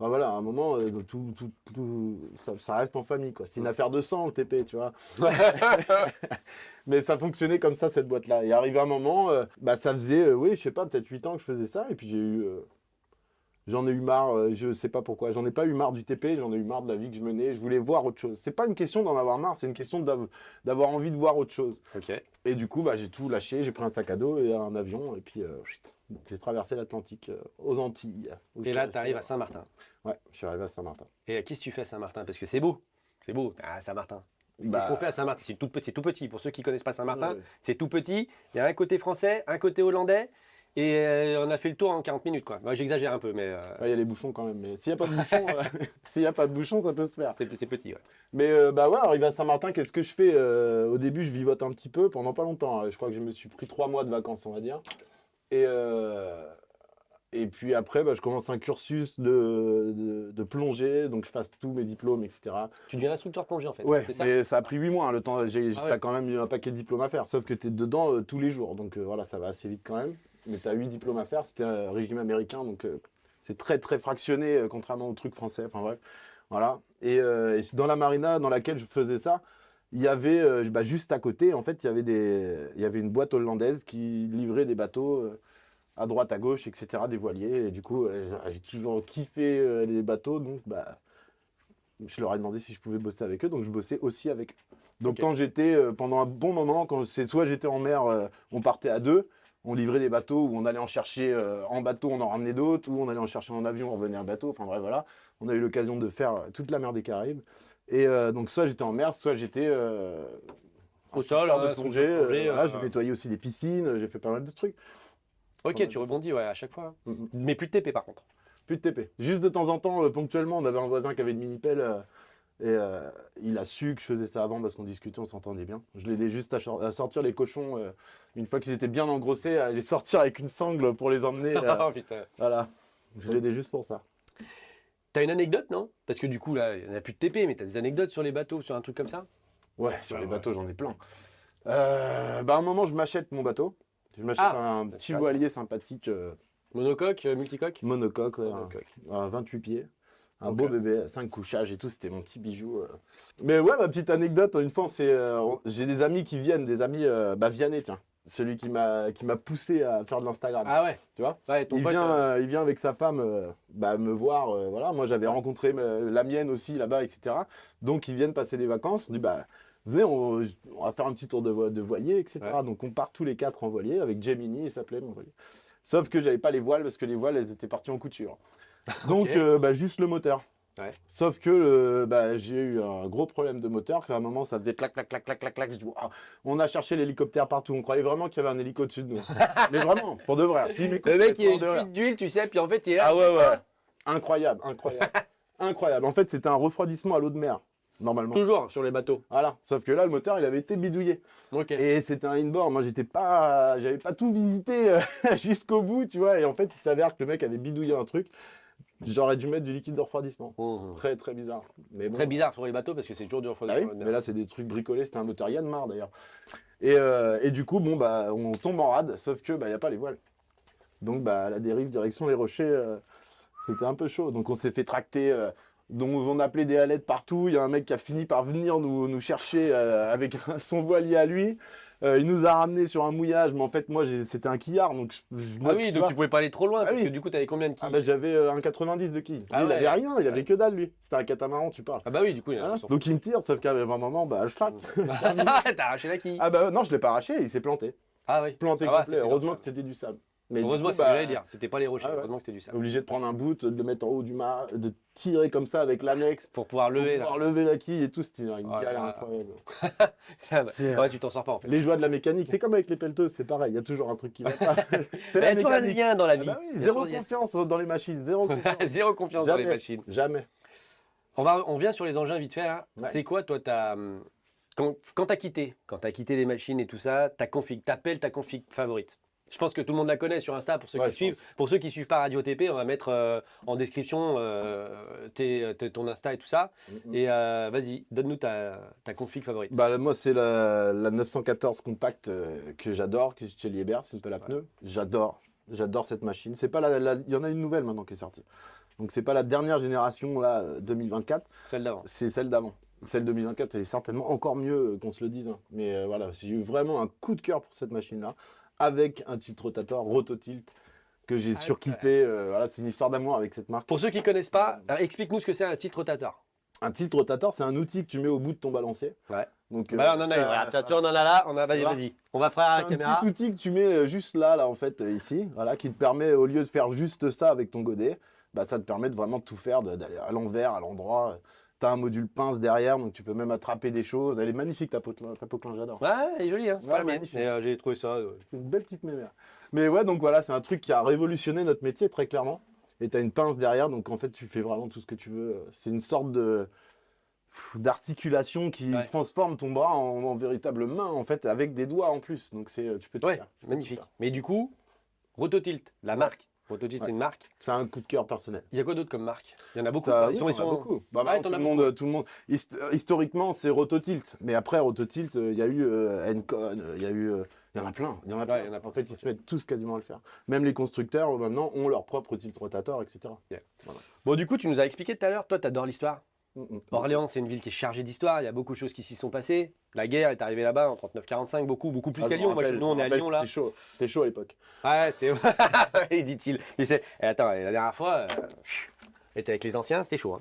Enfin, voilà, à un moment, ça reste en famille, quoi. C'est une affaire de sang, le TP, tu vois. Mais ça fonctionnait comme ça, cette boîte-là. Et arrivé un moment, ça faisait, oui, je sais pas, peut-être 8 ans que je faisais ça. Et puis j'en ai eu marre, je sais pas pourquoi. J'en ai pas eu marre du TP, j'en ai eu marre de la vie que je menais. Je voulais voir autre chose. C'est pas une question d'en avoir marre, c'est une question d'avoir envie de voir autre chose. Ok. Et du coup, j'ai tout lâché, j'ai pris un sac à dos et un avion, et puis j'ai traversé l'Atlantique aux Antilles. Et là, tu arrives à Saint-Martin. Ouais, je suis arrivé à Saint-Martin. Et qu'est-ce que tu fais à Saint-Martin? Parce que c'est beau. C'est beau. Ah, Saint-Martin. Bah, Qu'est-ce qu'on fait à Saint-Martin? C'est tout petit. Pour ceux qui ne connaissent pas Saint-Martin, Ouais. c'est tout petit. Il y a un côté français, un côté hollandais. Et on a fait le tour en 40 minutes, quoi. Moi, j'exagère un peu, mais il y a les bouchons quand même. Mais s'il n'y a pas de bouchons, s'il y a pas de bouchons, ça peut se faire. c'est petit, ouais. Mais arrivé à Saint-Martin, qu'est-ce que je fais? Au début, je vivote un petit peu pendant pas longtemps. Je crois que je me suis pris 3 mois de vacances, on va dire. Et puis après, je commence un cursus de plongée. Donc je passe tous mes diplômes, etc. Tu deviens instructeur plongé, en fait. Ouais, c'est ça? mais ça a pris 8 mois, hein, le temps. Ah ouais. T'as quand même eu un paquet de diplômes à faire, sauf que tu es dedans tous les jours. Donc voilà, ça va assez vite quand même. Mais tu as 8 diplômes à faire, c'était un régime américain, donc c'est très très fractionné, contrairement aux trucs français. Enfin bref, voilà. Et dans la marina dans laquelle je faisais ça, il y avait juste à côté, en fait, il y avait une boîte hollandaise qui livrait des bateaux à droite, à gauche, etc., des voiliers. Et du coup, j'ai toujours kiffé les bateaux, donc je leur ai demandé si je pouvais bosser avec eux, donc je bossais aussi avec eux. Donc Ok. quand j'étais, pendant un bon moment, soit j'étais en mer, on partait à 2, on livrait des bateaux, où on allait en chercher en bateau, on en ramenait d'autres, ou on allait en chercher en avion, on revenait en bateau, enfin bref, voilà. On a eu l'occasion de faire toute la mer des Caraïbes. Et donc soit j'étais en mer, soit j'étais Au sol, instructeur de hein, plongée. instructeur de plongée, Voilà, j'ai nettoyé aussi des piscines, j'ai fait pas mal de trucs. Ok, tu rebondis, ouais, à chaque fois. Mhm. Mais plus de TP, par contre. Plus de TP. Juste de temps en temps, ponctuellement, on avait un voisin qui avait une mini-pelle il a su que je faisais ça avant parce qu'on discutait, on s'entendait bien. Je l'aidais juste à sortir les cochons, une fois qu'ils étaient bien engrossés, à les sortir avec une sangle pour les emmener. Oh putain. Voilà, je l'aidais juste pour ça. T'as une anecdote, non? Parce que du coup, là, il n'y en a plus de TP, mais t'as des anecdotes sur les bateaux, sur un truc comme ça? Ouais, sur les ouais. bateaux, j'en ai plein. Bah, à un moment, je m'achète mon bateau. Je m'achète un bah, petit c'est voilier sympathique, Monocoque, multicoque? monocoque, ouais, Monocoque. à 28 pieds. Un Ok. beau bébé, 5 couchages et tout, c'était mon petit bijou. Mais ouais, ma petite anecdote, une fois, j'ai des amis qui viennent, des amis, Vianney, tiens, celui qui m'a poussé à faire de l'Instagram. Ah ouais, Tu vois, ouais, ton il pote. vient, il vient avec sa femme me voir. Voilà, moi j'avais rencontré la mienne aussi là-bas, etc. Donc ils viennent passer des vacances. On dit venez, on va faire un petit tour de voilier, etc. Ouais. Donc on part tous les 4 en voilier avec Gemini, il s'appelait mon voilier. Sauf que j'avais pas les voiles parce que les voiles elles étaient parties en couture. Donc juste le moteur. Ouais. Sauf que j'ai eu un gros problème de moteur, qu'à un moment ça faisait clac, clac, clac, clac, clac, clac. Je dis, wow. On a cherché l'hélicoptère partout, on croyait vraiment qu'il y avait un hélico dessus de nous. Mais vraiment, pour de vrai. Si, mais Le mec, il a pour une de vrai. fuite d'huile, tu sais, puis en fait, il est là. Ah ouais. Incroyable, incroyable. Incroyable. En fait, c'était un refroidissement à l'eau de mer, normalement. Toujours sur les bateaux. Voilà. Sauf que là, le moteur, il avait été bidouillé. Ok. Et c'était un inboard. Moi, j'avais pas tout visité jusqu'au bout, tu vois. Et en fait, il s'avère que le mec avait bidouillé un truc. J'aurais dû mettre du liquide de refroidissement. Mmh. Très, très bizarre. Mais bon. Très bizarre sur les bateaux parce que c'est toujours du Ah refroidissement. oui, mais là, c'est des trucs bricolés. C'était un moteur Yanmar, d'ailleurs. Et du coup, on tombe en rade, sauf que, y a pas les voiles. Donc, à la dérive, direction les rochers, c'était un peu chaud. Donc, on s'est fait tracter. Donc, on appelait des halettes partout. Il y a un mec qui a fini par venir nous chercher avec son voilier à lui. Il nous a ramenés sur un mouillage, mais en fait, moi, c'était un quillard. Donc, Ah oui, donc tu pouvais pas aller trop loin Ah parce oui. que du coup, t'avais combien de Ah quilles? j'avais un 90 de quilles. Ah Lui, il ouais. avait rien, il avait que dalle, lui. C'était un catamaran, tu parles. Ah bah oui, du coup, il a Voilà. Donc, il me tire, sauf qu'à un moment, je craque. T'as arraché la quille. Ah non, je l'ai pas arraché, il s'est planté. Ah oui. Planté Ah ouais, complet. c'était Heureusement dans que le c'était du sable. Mais Heureusement, du coup, c'est ce que j'allais dire. C'était pas les rochers. Ah ouais. Heureusement que c'était du sable. obligé de prendre un bout, de le mettre en haut du mât, de tirer comme ça avec l'annexe Pour pouvoir pour lever. pouvoir lever la quille et tout. C'était une Oh là galère là. incroyable. Là. C'est- Ouais, tu t'en sors pas en fait. Les joies de la mécanique, c'est comme avec les pelleteuses, c'est pareil, il y a toujours un truc qui va pas. C'est Il y la a toujours un mécanique. lien dans la Ah vie. bah oui, Il y a zéro toujours- confiance dans les machines, zéro confiance. Zéro confiance dans les Jamais. machines. Jamais. On vient sur les engins vite fait là. Ouais. C'est quoi toi quand t'as quitté les machines et tout ça, t'appelles ta config favorite. Je pense que tout le monde la connaît sur Insta pour ceux Ouais, qui je suivent. pense. Pour ceux qui suivent pas Radio TP, on va mettre en description ton Insta et tout ça. Et vas-y, donne-nous ta config favorite. Moi, c'est la 914 compact que j'adore, qui est chez Liebherr, c'est une pelle à pneus. J'adore cette machine. C'est pas il y en a une nouvelle maintenant qui est sortie. Donc, c'est pas la dernière génération, là, 2024, Celle d'avant. c'est celle d'avant. Celle 2024, elle est certainement encore mieux qu'on se le dise. Hein. Mais voilà, j'ai eu vraiment un coup de cœur pour cette machine-là, avec un tilt rotator Rototilt que j'ai surkiffé. Voilà, c'est une histoire d'amour avec cette marque. Pour ceux qui connaissent pas, explique-nous ce que c'est un tilt rotator. Un tilt rotator, c'est un outil que tu mets au bout de ton balancier. Ouais. Donc, Bah, on en a une. Voilà, tu vois, on en a là. Vas-y, Voilà. vas-y. On va faire à c'est la un caméra. petit outil que tu mets juste là, en fait, ici, voilà, qui te permet, au lieu de faire juste ça avec ton godet, ça te permet de vraiment tout faire, d'aller à l'envers, à l'endroit. Tu as un module pince derrière, donc tu peux même attraper des choses. Elle est magnifique, ta potelin, j'adore. Ouais, elle est jolie, hein. C'est Ouais, pas la mienne. magnifique. Mais j'ai trouvé ça. C'est une belle petite mémère. Mais ouais, donc voilà, c'est un truc qui a révolutionné notre métier, très clairement. Et tu as une pince derrière, donc en fait, tu fais vraiment tout ce que tu veux. C'est une sorte d'articulation qui Ouais. transforme ton bras en véritable main, en fait, avec des doigts en plus. Donc tu peux tout Ouais, faire. Tu peux magnifique. tout faire. Mais du coup, Rototilt, la marque. Rototilt, Ouais. c'est une marque. C'est un coup de cœur personnel. Il y a quoi d'autre comme marque? Il y en a beaucoup. T'en as Ils sont- beaucoup. Ouais, Maintenant, t'en as tout le monde. Historiquement, c'est Rototilt. Mais après, Rototilt, il y a eu Encon, il y a eu. Il y en a plein. Il y en a plein. il y en a plein. En fait, ils se mettent tous quasiment à le faire. Même les constructeurs, maintenant, ont leur propre tilt rotator, etc. Bon, du coup, tu nous as expliqué tout à l'heure. Toi, t'adores l'histoire. Mm. Orléans, c'est une ville qui est chargée d'histoire. Il y a beaucoup de choses qui s'y sont passées. La guerre est arrivée là-bas en 39-45, beaucoup plus Ah, qu'à je me Lyon. Moi, rappelle, nous, on je me est à rappelle, Lyon là. C'était chaud à l'époque. Ouais, c'était. Oui, dit-il. Il sait. Et attends, la dernière fois, était avec les anciens, c'était chaud.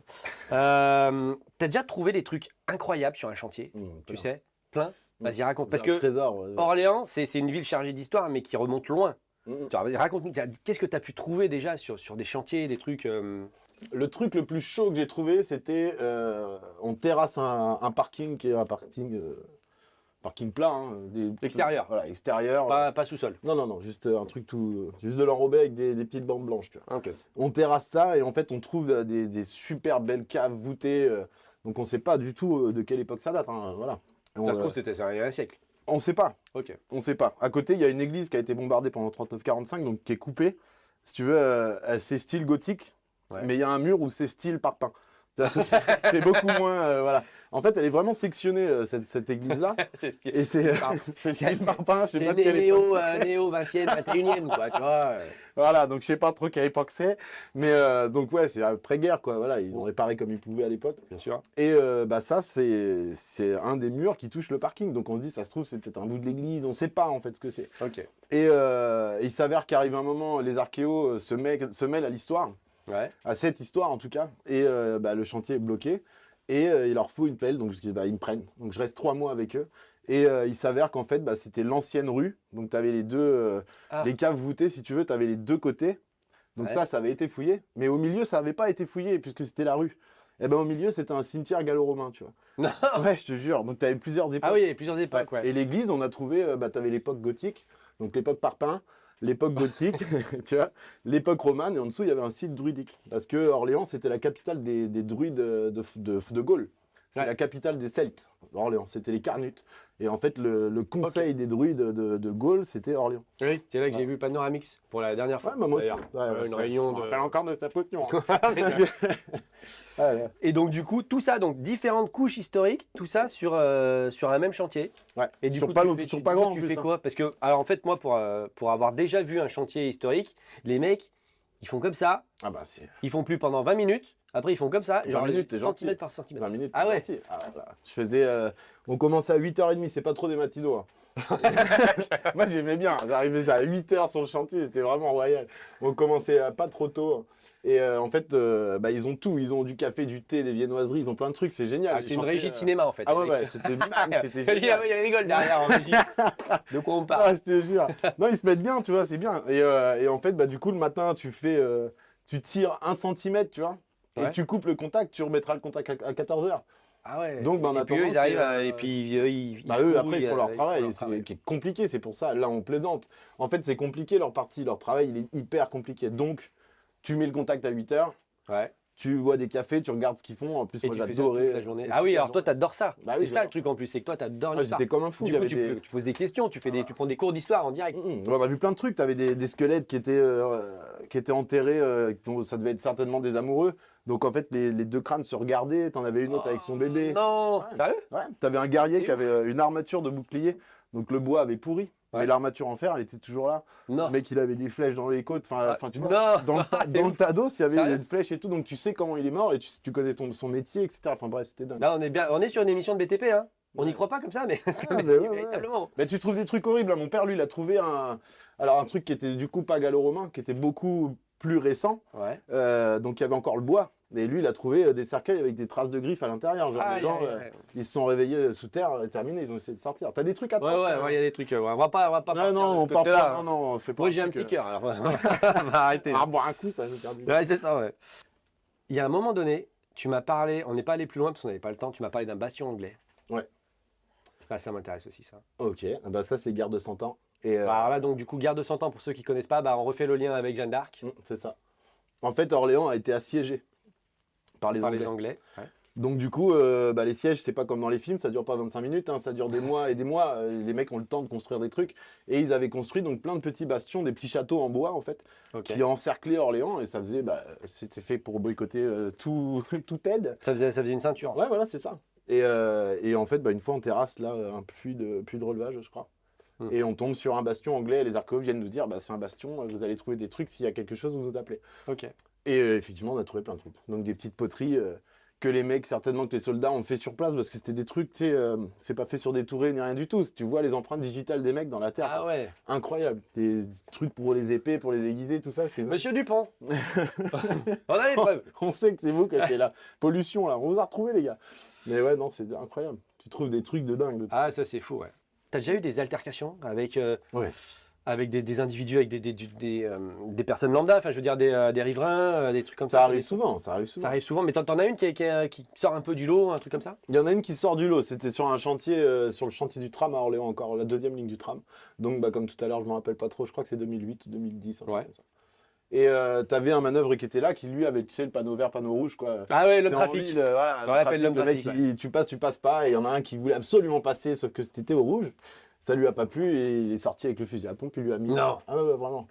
Hein. T'as déjà trouvé des trucs incroyables sur un chantier, tu sais? Plein? Vas-y, raconte. Parce C'est un que trésor. Orléans, c'est une ville chargée d'histoire, mais qui remonte loin. Mm. Tu vois, raconte-nous, qu'est-ce que tu as pu trouver déjà sur des chantiers, des trucs. Le truc le plus chaud que j'ai trouvé, c'était on terrasse un parking qui est un parking plat. Hein, Extérieur. Voilà, extérieur. Pas sous-sol. Non, juste un truc juste de l'enrobé avec des petites bandes blanches, tu vois. Ok. On terrasse ça et en fait on trouve des super belles caves voûtées. Donc on sait pas du tout de quelle époque ça date. Hein, voilà. Et Ça se trouve, c'était ça, il y a un siècle. on sait pas. Ok. On sait pas. À côté, il y a une église qui a été bombardée pendant 39-45, donc qui est coupée. Si tu veux, c'est style gothique. Ouais. mais il y a un mur où c'est style parpaing. C'est beaucoup moins. Voilà. En fait, elle est vraiment sectionnée, cette église-là. C'est ce qui Et c'est c'est style parpaing, je sais c'est pas de quelle époque. néo 20e, 21e, quoi, tu vois. Voilà, donc je sais pas trop quelle époque c'est. Mais donc, ouais, c'est après-guerre, quoi. Voilà, ils ont réparé comme ils pouvaient à l'époque. Bien sûr. Et bah, ça, c'est un des murs qui touche le parking. Donc on se dit, ça se trouve, c'est peut-être un bout de l'église. On sait pas, en fait, ce que c'est. Ok. Et il s'avère qu'arrive un moment, les archéos se mêlent à l'histoire. Ouais. À cette histoire en tout cas, et bah, le chantier est bloqué, et il leur faut une pelle, donc bah, ils me prennent. Donc je reste 3 mois avec eux, et il s'avère qu'en fait, bah, c'était l'ancienne rue, donc tu avais les deux, les caves voûtées si tu veux, tu avais les deux côtés, donc Ouais. ça avait été fouillé, mais au milieu, ça n'avait pas été fouillé, puisque c'était la rue. Et ben au milieu, c'était un cimetière gallo-romain, tu vois. Non. Ouais, je te jure, donc tu avais plusieurs époques. Ah oui, il y a plusieurs époques, ouais. Et l'église, on a trouvé, bah, tu avais l'époque gothique, donc l'époque parpaing, l'époque gothique, tu vois, l'époque romane, et en dessous, il y avait un site druidique. Parce que Orléans, c'était la capitale des druides de Gaule. C'est la capitale des Celtes, Orléans. C'était les Carnutes. Et en fait, le conseil des druides de Gaule, c'était Orléans. Oui, c'est là que j'ai vu Panoramix pour la dernière fois. Ouais, bah moi aussi. d'ailleurs. Une réunion de. encore de sa potion. Et donc du coup, tout ça, donc différentes couches historiques, tout ça sur un même chantier. Ouais. Et du Sur coup, pas tu long- fais, sur tu- pas du coup, grand en tu plus, fais hein. quoi? Parce que, alors en fait, moi, pour avoir déjà vu un chantier historique, les mecs, ils font comme ça, Ah bah c'est ils font plus pendant 20 minutes, après ils font comme ça, 20 genre minutes, t'es gentil. centimètre par centimètre. 20 minutes. Ah t'es ouais. gentil. Ah, voilà. Je faisais. On commençait à 8h30, c'est pas trop des matinos. Hein. Moi j'aimais bien, j'arrivais à 8h sur le chantier, c'était vraiment royal. On commençait pas trop tôt. Et en fait, bah, ils ont tout, ils ont du café, du thé, des viennoiseries, ils ont plein de trucs, c'est génial. Ah, les c'est une chantiers, régie de cinéma en fait. Ah ouais, les ouais, mecs. c'était c'était Il génial. rigole derrière en régie. De quoi on parle? Ah, je te jure. Non, ils se mettent bien, tu vois, c'est bien. Et en fait, bah, du coup, le matin, tu tires 1 centimètre, tu vois, et Ouais. tu coupes le contact, tu remettras le contact à 14h. Ah ouais. Donc, bah, en et puis eux, attendant, ils arrivent, c'est, et puis eux, ils bah, eux, après, fouillent, ils font leur ils travail, leur et c'est qui est compliqué, c'est pour ça. Là, on plaisante. En fait, c'est compliqué leur partie, leur travail, il est hyper compliqué. Donc, tu mets le contact à 8h, Ouais. tu bois des cafés, tu regardes ce qu'ils font. En plus, Et moi, tu fais ça j'adorais. toute la journée. toute Ah oui, la alors toi, journée. t'adores ça. Bah C'est oui, ça j'adore le truc en plus, c'est que toi, t'adores Ah, l'histoire. j'étais comme un fou. Du il y coup, avait des- tu poses des questions, tu prends des cours d'histoire en direct. On a vu plein de trucs. Tu avais des squelettes qui étaient enterrés, dont ça devait être certainement des amoureux. Donc en fait, les deux crânes se regardaient. Tu en avais une autre avec son bébé. Non, Ouais. sérieux? Ouais. Tu avais un guerrier C'est qui avait une armature de bouclier. Donc le bois avait pourri. Ouais. Mais l'armature en fer, elle était toujours là. Non. Le mec, il avait des flèches dans les côtes. Ah, Enfin, tu vois, non. dans C'est le ouf. tados, il y avait Sérieux des flèches et tout. Donc tu sais comment il est mort et tu connais son métier, etc. Enfin bref, c'était dingue. Là, on est sur une émission de BTP, hein. On n'y Ouais. croit pas comme ça, mais c'est un mais métier, ouais, ouais. véritablement. Mais tu trouves des trucs horribles. Là. Mon père, lui, il a trouvé un truc qui était du coup pas gallo-romain, qui était beaucoup plus récent. Ouais. Donc il y avait encore le bois. Et lui, il a trouvé des cercueils avec des traces de griffes à l'intérieur. Genre, les Aïe, gens, aïe, aïe. ils se sont réveillés sous terre, terminé, ils ont essayé de sortir. T'as des trucs à Ouais, ouais, il y a des trucs. On va pas Non, partir non, de on ce part côté-là, pas. hein. Non, non, fais pas. Moi, j'ai un petit cœur, alors on va arrêter. Ah, boire un coup, ça fait perdu. Ouais, c'est ça, ouais. Il y a un moment donné, tu m'as parlé, on n'est pas allé plus loin parce qu'on n'avait pas le temps, tu m'as parlé d'un bastion anglais. Ouais. Ah, ça m'intéresse aussi, ça. Ok, bah ça, c'est guerre de 100 ans. Et Bah, alors là, donc, du coup, guerre de 100 ans, pour ceux qui connaissent pas, bah, on refait le lien avec Jeanne d'Arc c'est ça. En fait, Orléans a été assiégé par les par Anglais. les Anglais. Ouais. Donc du coup, bah, les sièges, c'est pas comme dans les films, ça dure pas 25 minutes, hein, ça dure des mois et des mois. Les mecs ont le temps de construire des trucs. Et ils avaient construit donc plein de petits bastions, des petits châteaux en bois en fait, Ok. qui encerclaient Orléans. Et ça faisait, bah, c'était fait pour boycotter toute aide. Ça faisait une ceinture. Ouais, voilà, c'est ça. Et en fait, bah, une fois en terrasse, là, un puits de relevage, je crois. Et on tombe sur un bastion anglais et les archéologues viennent nous dire, bah, c'est un bastion, vous allez trouver des trucs, s'il y a quelque chose, vous nous appelez. Ok. Et effectivement, on a trouvé plein de trucs. Donc des petites poteries que les mecs, certainement que les soldats ont fait sur place, parce que c'était des trucs, tu sais, c'est pas fait sur des tourées ni rien du tout. Tu vois les empreintes digitales des mecs dans la terre. Ah ouais. Incroyable. Des trucs pour les épées, pour les aiguiser, tout ça. C'était... Monsieur Dupont. On a les preuves. On sait que c'est vous qui avez la pollution là. On vous a retrouvés, les gars. Mais ouais, non, c'est incroyable. Tu trouves des trucs de dingue. Ah, ça c'est fou, ouais. T'as déjà eu des altercations avec, Ouais. avec des individus, avec des personnes lambda, enfin je veux dire des riverains, des trucs comme ça? Ça arrive souvent, ça arrive souvent. Ça arrive souvent, mais t'en as une qui sort un peu du lot, un truc comme ça? Il y en a une qui sort du lot. C'était sur un chantier, sur le chantier du tram à Orléans, encore la deuxième ligne du tram. Donc, bah, comme tout à l'heure, je me rappelle pas trop. Je crois que c'est 2008 ou 2010. Un truc Ouais. comme ça. Et t'avais un manœuvre qui était là, qui lui avait, tu sais, le panneau vert, panneau rouge, quoi. Ah ouais, le C'est en trafic. ville, voilà, On l'appelle l'homme le mec, trafic, tu passes pas. Et il y en a un qui voulait absolument passer, sauf que c'était au rouge. Ça lui a pas plu et il est sorti avec le fusil à pompe. Il lui a mis. Non. Ah ouais, vraiment.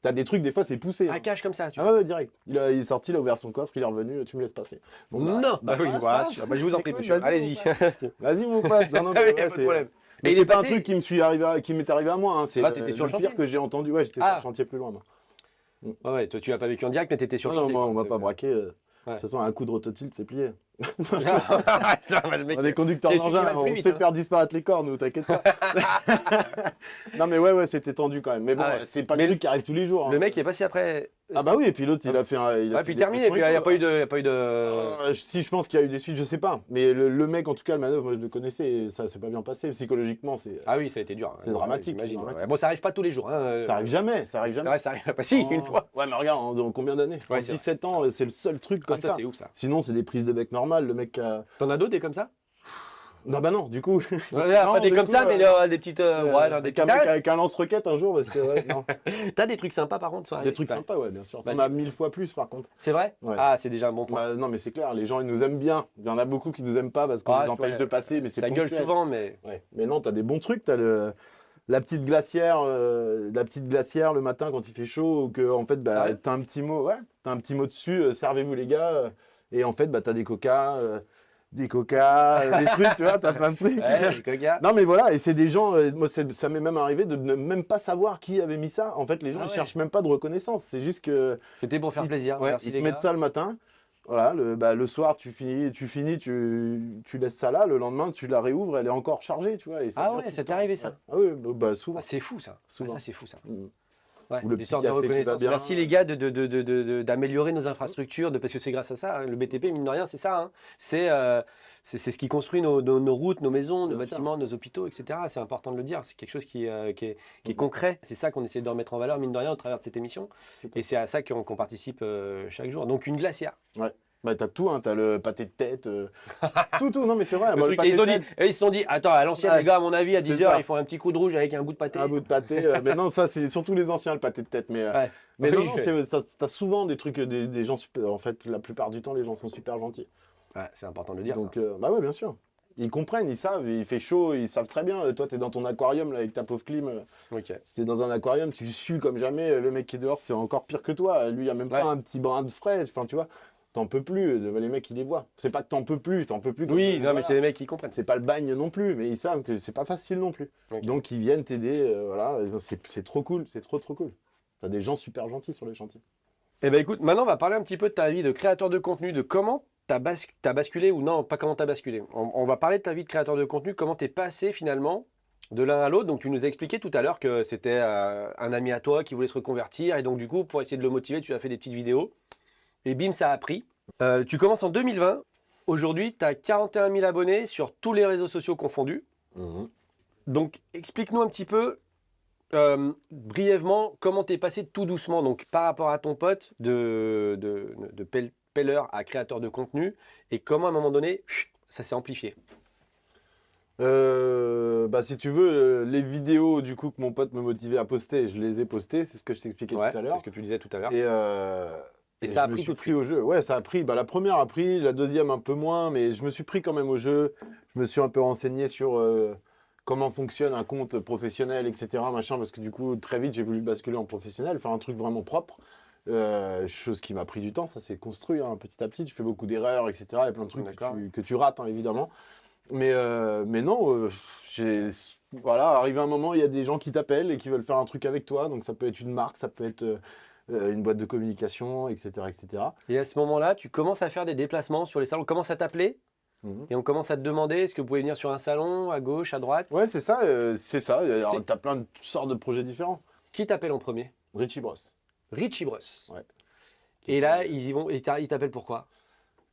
T'as des trucs, des fois, c'est poussé. Un cash comme ça, tu vois. Ah ouais, direct. Il est sorti, il a ouvert son coffre, il est revenu, tu me laisses passer. Bon, Non, bah oui, passe, voilà, passe. je vous en prie, Écoute, monsieur. vas-y, Allez-y. Vas-y, mon pote. Non, non, Ah oui, mais y a ouais, pas de problème. mais Et il c'est est pas un passé- truc qui m'est arrivé à moi. Hein. C'est Là, t'étais sur le chantier pire que j'ai entendu. Ouais, j'étais sur Ah. le chantier plus loin. Moi. Ouais, ouais, toi, tu l'as pas vécu en direct, mais t'étais sur le Non, chantier. moi, quoi. on m'a C'est- pas braqué. De Ouais. toute façon, un coup de rototilt, c'est plié. Ça va, le mec. On est conducteurs c'est celui qui va d'engin, le plus on vite, sait hein. faire disparaître les corps, nous, t'inquiète pas. Non, mais ouais, c'était tendu quand même. Mais bon, Ah ouais. c'est pas Mais le truc qui arrive tous les jours. Le hein. mec il est passé après. Ah bah oui, et puis l'autre, il a fait un. Il a Ouais, fait puis des terminé, pressions puis et il n'y a tout. pas eu de. Y a pas eu de... Si je pense qu'il y a eu des suites, je sais pas. Mais le mec, en tout cas, le manœuvre, moi je le connaissais et ça s'est pas bien passé. Psychologiquement, Ah oui, ça a été dur. C'est dramatique, j'imagine, c'est dramatique. ouais. Bon, ça arrive pas tous les jours. Hein. ça arrive jamais. Ça arrive C'est jamais. vrai, ça arrive pas. Si, une fois. Ouais, mais regarde, en combien d'années Ouais, En c'est 17 ans, c'est le seul truc Ah, comme ça, ça. c'est ouf ça. Sinon, c'est des prises de bec normales. Le mec a. T'en as d'autres des comme ça? Non, bah non, du coup. Ouais, Non, pas des du comme coup, ça, mais des petites. Ouais, non, des avec un petites. mec avec un lance-roquette un jour, parce que. Ouais, non. T'as des trucs sympas par contre, ça Des arrive. trucs Ouais. sympas, ouais, bien sûr. Vas-y. T'en as 1000 fois plus, par contre. C'est vrai? Ouais. Ah, c'est déjà un bon point. Bah, non, mais c'est clair, les gens, ils nous aiment bien. Il y en a beaucoup qui nous aiment pas parce qu'on Ah, les empêche ouais. de passer, mais c'est Ça gueule ponctuel. souvent, mais. Ouais. Mais non, t'as des bons trucs. T'as la petite glacière le matin quand il fait chaud, ou que en fait, bah, Sérieux t'as un petit mot, ouais, t'as un petit mot dessus. Servez-vous les gars. Et en fait, bah, t'as des coca, des trucs, tu vois, t'as plein de trucs. Ouais, les coca. Non mais voilà, et c'est des gens, moi ça m'est même arrivé de ne même pas savoir qui avait mis ça. En fait, les gens Ah ils ouais. cherchent même pas de reconnaissance. C'est juste que C'était pour faire plaisir. ouais, Merci ils les te gars. mettent ça le matin. Voilà, le soir tu laisses ça là. Le lendemain tu la réouvres, elle est encore chargée, tu vois. Et ça Ah dure ouais, tout ça le t'est temps. arrivé, ça? Ouais. Ah oui, bah souvent. Ah, c'est fou ça. Souvent. Ah, ça, c'est fou ça. Mm. Ouais, Ou le des petit sortes de café qui va reconnaissance. bien. Merci les gars d'améliorer nos infrastructures, parce que c'est grâce à ça. Hein. Le BTP, mine de rien, c'est ça. Hein. C'est ce qui construit nos routes, nos maisons, nos Bien sûr. bâtiments, nos hôpitaux, etc. C'est important de le dire. C'est quelque chose qui est concret. C'est ça qu'on essaie de remettre en valeur, mine de rien, au travers de cette émission. Tout à Et c'est à ça qu'on participe chaque jour. Donc une glacière. Bah t'as tout, hein, t'as le pâté de tête, tout. Non mais c'est vrai. Le moi, truc, pâté ils de ont dit, tête, ils se sont dit, attends, à l'ancienne, Ouais. les gars, à mon avis, à C'est 10h, ça. ils font un petit coup de rouge avec un bout de pâté. un bout de pâté. Mais non, ça c'est surtout les anciens le pâté de tête. Mais Ouais. Mais Oui. non, t'as souvent des trucs, des gens super. En fait, la plupart du temps, les gens sont super gentils. Ouais, c'est important de le dire. Donc, ça. bah ouais, bien sûr. Ils comprennent, ils savent, il fait chaud, ils savent très bien. Toi, t'es dans ton aquarium là, avec ta pauvre clim. Ok. Si t'es dans un aquarium, tu sues comme jamais. Le mec qui est dehors, c'est encore pire que toi. Lui, il a même pas Ouais. un petit brin de frais. Enfin, tu vois, t'en peux plus. Les mecs, ils les voient. C'est pas que t'en peux plus comme Oui, eux, non, voilà. mais c'est les mecs qui comprennent. C'est pas le bagne non plus, mais ils savent que c'est pas facile non plus. Ok. Donc, ils viennent t'aider. Voilà, c'est trop cool, c'est trop cool. T'as des gens super gentils sur les chantiers. Eh ben écoute, maintenant on va parler un petit peu de ta vie de créateur de contenu, de comment t'as basculé ou non, pas comment t'as basculé. On va parler de ta vie de créateur de contenu, comment t'es passé finalement de l'un à l'autre. Donc tu nous as expliqué tout à l'heure que c'était un ami à toi qui voulait se reconvertir et donc du coup pour essayer de le motiver, tu as fait des petites vidéos et bim ça a pris. Tu commences en 2020. Aujourd'hui, tu as 41 000 abonnés sur tous les réseaux sociaux confondus. Donc explique-nous un petit peu brièvement comment t'es passé tout doucement donc par rapport à ton pote de peller à créateur de contenu et comment à un moment donné ça s'est amplifié. Bah si tu veux, les vidéos du coup que mon pote me motivait à poster, je les ai postées, c'est ce que je t'expliquais Ouais, tout à c'est l'heure. ce que tu disais tout à l'heure. Et ça a je me pris suis tout de pris au jeu. Ouais, ça a pris. Bah, la première a pris, la deuxième un peu moins, mais je me suis pris quand même au jeu. Je me suis un peu renseigné sur comment fonctionne un compte professionnel, etc. Machin, parce que du coup, très vite, j'ai voulu basculer en professionnel, faire un truc vraiment propre. Chose qui m'a pris du temps, ça s'est construit hein, petit à petit. Tu fais beaucoup d'erreurs, etc. Il y a plein de trucs D'accord. que tu rates, hein, évidemment. Mais non, voilà, arrivé un moment, il y a des gens qui t'appellent et qui veulent faire un truc avec toi. Donc ça peut être une marque, ça peut être une boîte de communication, etc., etc. Et à ce moment-là, tu commences à faire des déplacements sur les salons, on commence à t'appeler Mhm. et on commence à te demander est-ce que vous pouvez venir sur un salon à gauche, à droite. Ouais, c'est ça, c'est ça. Alors, C'est- t'as plein de sortes de projets différents. Qui t'appelle en premier? Richie Bros. Richie Bruss. Ouais. Et là, ils y vont, ils t'appellent pourquoi?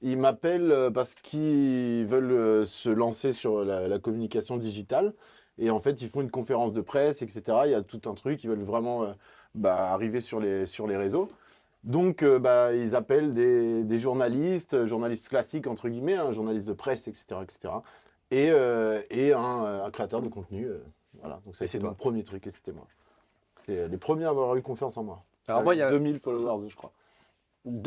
Ils m'appellent parce qu'ils veulent se lancer sur la communication digitale. Et en fait, ils font une conférence de presse, etc. Il y a tout un truc. Ils veulent vraiment arriver sur les réseaux. Donc, ils appellent des journalistes classiques, entre guillemets, un journaliste de presse, etc. etc. et un créateur de contenu. Voilà. Donc, ça, Et c'est c'est toi. mon premier truc et c'était moi. C'est les premiers à avoir eu confiance en moi. Alors moi, il y a 2000 followers, je crois.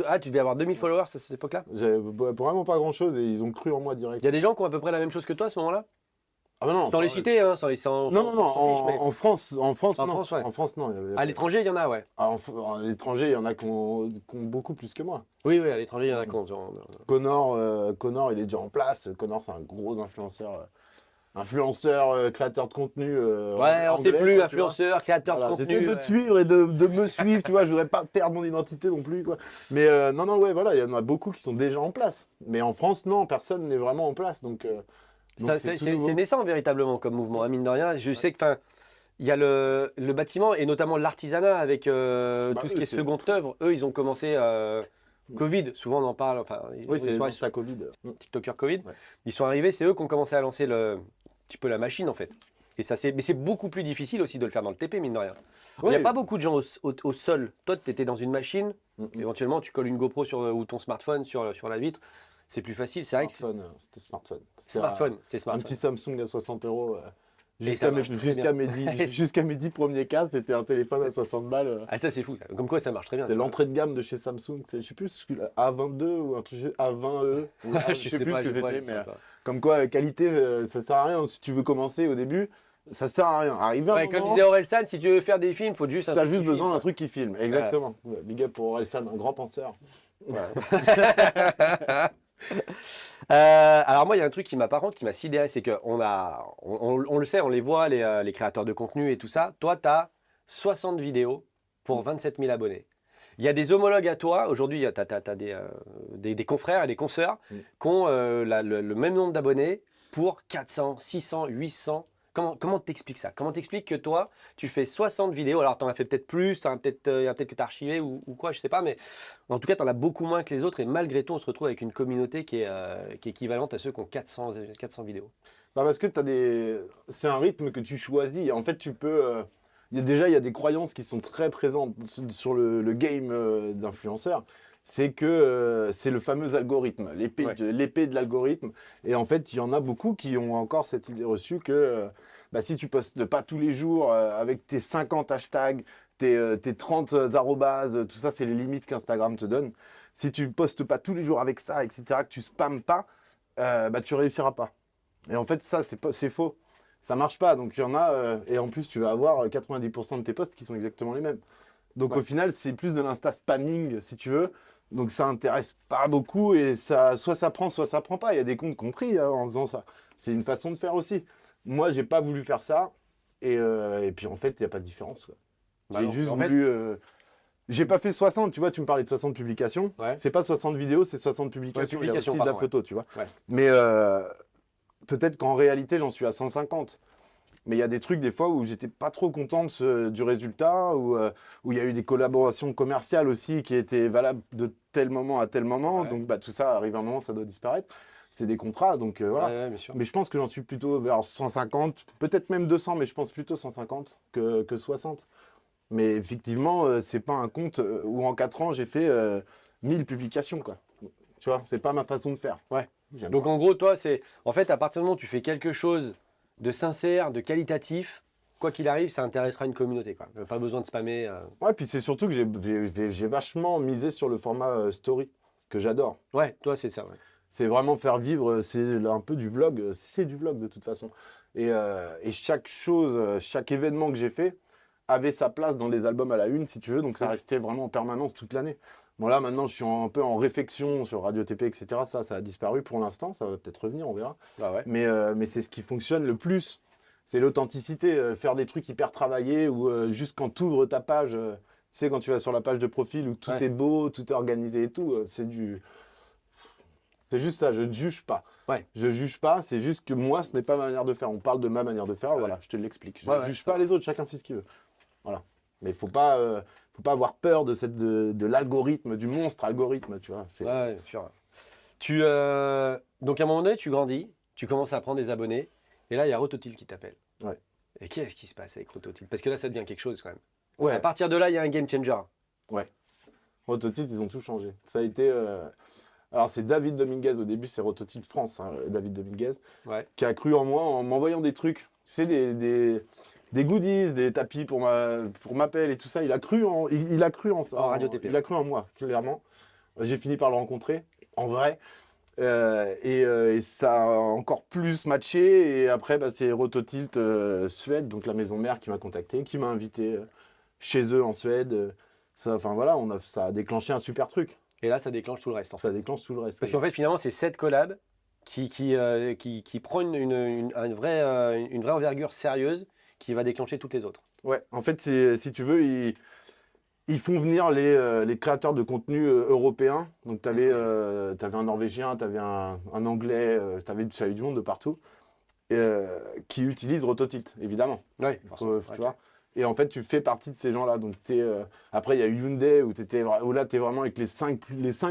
Ah, tu devais avoir 2000 followers à cette époque-là? J'avais vraiment pas grand chose et ils ont cru en moi direct. Il y a des gens qui ont à peu près la même chose que toi à ce moment-là? Ah bah non, Sans les citer, hein, non, non, non, s'en fiche, mais en France, en non. France, ouais. En France, non. À l'étranger, il y en a, ouais. À l'étranger, il y en a qui ont beaucoup plus que moi. Oui, oui, à l'étranger, il y en a Mm. qui ont. Connor, il est déjà en place. Connor, c'est un gros influenceur, créateur de contenu Ouais, on sait anglais, plus, quoi, tu vois. influenceur, créateur de Voilà, j'essaie contenu. de te suivre et de me suivre, tu vois, je voudrais pas perdre mon identité non plus, quoi. Mais non, non, ouais, voilà, il y en a beaucoup qui sont déjà en place. Mais en France, non, personne n'est vraiment en place, donc c'est tout nouveau. C'est naissant véritablement comme mouvement, hein, mine de rien. Je sais que, enfin, il y a le bâtiment et notamment l'artisanat avec Bah, tout ce eux, qui est c'est- seconde œuvre. Eux, ils ont commencé Covid. Souvent, on en parle. Enfin, Oui, c'est ils sont dans ta Covid. TikTokers Covid. Ouais. Ils sont arrivés. C'est eux qui ont commencé à lancer un petit peu la machine en fait. Et ça, mais c'est beaucoup plus difficile aussi de le faire dans le TP, mine de rien. Il n'y a Ouais. pas beaucoup de gens au sol. Toi, tu étais dans une machine. Mm, mm. Éventuellement, tu colles une GoPro ou ton smartphone sur la vitre. C'est plus facile. C'est vrai que C'était smartphone. c'est Un smartphone. petit Samsung à 60 euros. Et ça marche très Jusqu'à bien. jusqu'à midi, premier cas, c'était un téléphone à 60 balles. Ah, ça, c'est fou. Ça. Comme quoi, ça marche très bien. C'était l'entrée de gamme de chez Samsung. Je sais plus, A22 ou un truc A20e. Je sais plus ce que c'était, mais comme quoi, qualité, ça sert à rien. Si tu veux commencer au début, ça sert à rien. Arriver à un Ouais, comme moment, disait Orelsan, si tu veux faire des films, il faut juste un t'as truc juste qui besoin filme, d'un truc qui filme. Exactement. Ouais, big up pour Orelsan, un grand penseur. quoi. Alors moi, il y a un truc qui m'a par contre qui m'a sidéré, c'est on le sait, on les voit, les créateurs de contenu et tout ça. Toi, tu as 60 vidéos pour 27 000 abonnés. Il y a des homologues à toi. Aujourd'hui, tu as des confrères et des consoeurs qui ont le même nombre d'abonnés pour 400, 600, 800. Comment t'expliques ça? Comment t'expliques que toi, tu fais 60 vidéos? Alors, tu en as fait peut-être plus, il y en a peut-être que tu as archivé ou quoi, je sais pas, mais en tout cas, tu en as beaucoup moins que les autres. Et malgré tout, on se retrouve avec une communauté qui est équivalente à ceux qui ont 400 vidéos. Bah parce que c'est un rythme que tu choisis. En fait, tu peux. Il y a des croyances qui sont très présentes sur le game d'influenceur. C'est que c'est le fameux algorithme, Ouais. l'épée de l'algorithme. Et en fait, il y en a beaucoup qui ont encore cette idée reçue que bah, si tu postes pas tous les jours avec tes 50 hashtags, tes 30 arrobases, tout ça, c'est les limites qu'Instagram te donne. Si tu postes pas tous les jours avec ça, etc., que tu spammes pas, bah, tu réussiras pas. Et en fait, ça, c'est faux. Ça marche pas. Donc, il y en a. Et en plus, tu vas avoir 90% de tes posts qui sont exactement les mêmes. Donc, Ouais. au final, c'est plus de l'insta spamming, si tu veux. Donc, ça intéresse pas beaucoup. Et ça, soit ça prend, soit ça prend pas. Il y a des comptes compris en faisant ça. C'est une façon de faire aussi. Moi, j'ai pas voulu faire ça. Et puis, en fait, il n'y a pas de différence, quoi. Bah J'ai non. juste En fait, voulu. J'ai pas fait 60, tu vois, tu me parlais de 60 publications. Ouais. C'est pas 60 vidéos, c'est 60 publications. Il y a aussi de la pardon, photo, tu vois. Ouais. Mais peut-être qu'en réalité, j'en suis à 150. Mais il y a des trucs, des fois, où j'étais pas trop content du résultat, où il y a eu des collaborations commerciales aussi qui étaient valables de tel moment à tel moment. Ouais. Donc, bah, tout ça, arrive à un moment, ça doit disparaître. C'est des contrats, donc voilà. Ouais, bien sûr. Mais je pense que j'en suis plutôt vers 150, peut-être même 200, mais je pense plutôt 150 que 60. Mais effectivement, c'est pas un compte où en 4 ans, j'ai fait 1000 publications, quoi. Tu vois, c'est pas ma façon de faire. Ouais. J'aime Donc pas. en gros, toi, c'est en fait à partir du moment où tu fais quelque chose de sincère, de qualitatif, quoi qu'il arrive, ça intéressera une communauté, quoi. Pas besoin de spammer. Ouais, puis c'est surtout que j'ai vachement misé sur le format story, que j'adore. Ouais, toi, c'est ça. Ouais. C'est vraiment faire vivre, c'est un peu du vlog, c'est du vlog de toute façon. Et chaque chose, chaque événement que j'ai fait avait sa place dans les albums à la une, si tu veux, donc ça restait vraiment en permanence toute l'année. Bon là, maintenant, je suis un peu en réflexion sur Radio TP, etc. Ça a disparu pour l'instant, ça va peut-être revenir, on verra. Bah ouais. Mais c'est ce qui fonctionne le plus, c'est l'authenticité, faire des trucs hyper travaillés, ou juste quand tu ouvres ta page, tu sais, quand tu vas sur la page de profil, où tout Ouais. est beau, tout est organisé et tout, c'est juste ça, je ne juge pas. Ouais. Je juge pas, c'est juste que moi, ce n'est pas ma manière de faire. On parle de ma manière de faire, Ouais. voilà, je te l'explique. Je Ouais, ne ouais, juge ça pas les autres, chacun fait ce qu'il veut. Voilà. Mais il faut pas avoir peur de l'algorithme, du monstre algorithme, tu vois. Ouais, bien sûr. Donc à un moment donné, tu grandis, tu commences à prendre des abonnés, et là, il y a Rototil qui t'appelle. Ouais. Et qu'est-ce qui se passe avec Rototil? Parce que là, ça devient quelque chose quand même. À Ouais, partir de là, il y a un game changer. Rototilt, ils ont tout changé. Ça a été. Alors, c'est David Dominguez, au début, c'est Rototilt France, hein, David Dominguez, Ouais. qui a cru en moi en m'envoyant des trucs. Tu sais, des goodies, des tapis pour ma pelle et tout ça. Il a cru En Radio TP. Il a cru en moi, clairement. J'ai fini par le rencontrer, en vrai. Et ça a encore plus matché. Et après, bah, c'est Rototilt Suède, donc la maison mère, qui m'a contacté, qui m'a invité chez eux en Suède. Enfin voilà, ça a déclenché un super truc. Et là, ça déclenche tout le reste, en fait. Ça déclenche tout le reste. Parce qu'en fait, finalement, c'est cette collab qui prend une vraie envergure sérieuse qui va déclencher toutes les autres. Ouais, en fait, si tu veux, ils font venir les créateurs de contenu européens. Donc, tu avais, un Norvégien, tu avais un Anglais, tu avais du monde de partout, qui utilisent Rototilt, évidemment. Oui, Tu vois. Et en fait, tu fais partie de ces gens-là. Donc, après, il y a Hyundai où là, tu es vraiment avec les cinq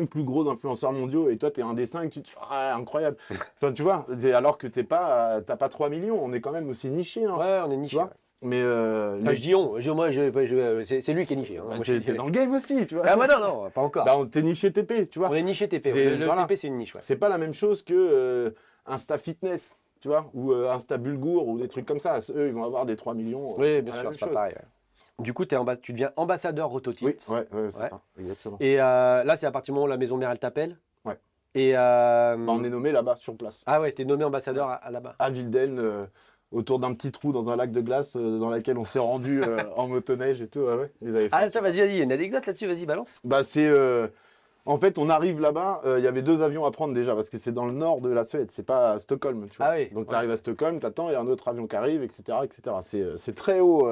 plus gros influenceurs mondiaux. Et toi, tu es un des 5. Tu te dis, ah, incroyable. Enfin, tu vois, alors que t'as pas 3 millions. On est quand même aussi niché. Hein, ouais, on est niché. tu vois. Mais enfin, je dis on. C'est lui qui est niché. Hein. Bah, t'es dans le game aussi, tu vois. Ah, bah non, pas encore. Bah, t'es niché TP, tu vois. On est niché TP. Voilà. TP, c'est une niche. Ouais. C'est pas la même chose que Insta Fitness, tu vois, ou Insta Bulgour, ou des trucs comme ça. Eux, ils vont avoir des 3 millions. Oui, c'est bien pas la sûr, même c'est pas chose. pareil. Ouais. Du coup, tu deviens ambassadeur Rototilt. Oui, ouais, c'est ça, exactement. Et là, c'est à partir du moment où la maison mère, elle t'appelle. Ouais. Et Bah, on est nommé là-bas, sur place. ah ouais, t'es nommé ambassadeur là-bas. À Vilden, autour d'un petit trou dans un lac de glace dans lequel on s'est rendu en motoneige et tout. Ouais, ils avaient fait Ah, ça. vas-y, il y a une anecdote là-dessus, vas-y, balance. Bah, en fait, on arrive là-bas, il y avait 2 avions à prendre déjà, parce que c'est dans le nord de la Suède, c'est pas à Stockholm, tu vois. Ah oui, Donc, tu ouais. arrives à Stockholm, t'attends, il y a un autre avion qui arrive, etc. etc. C'est très haut,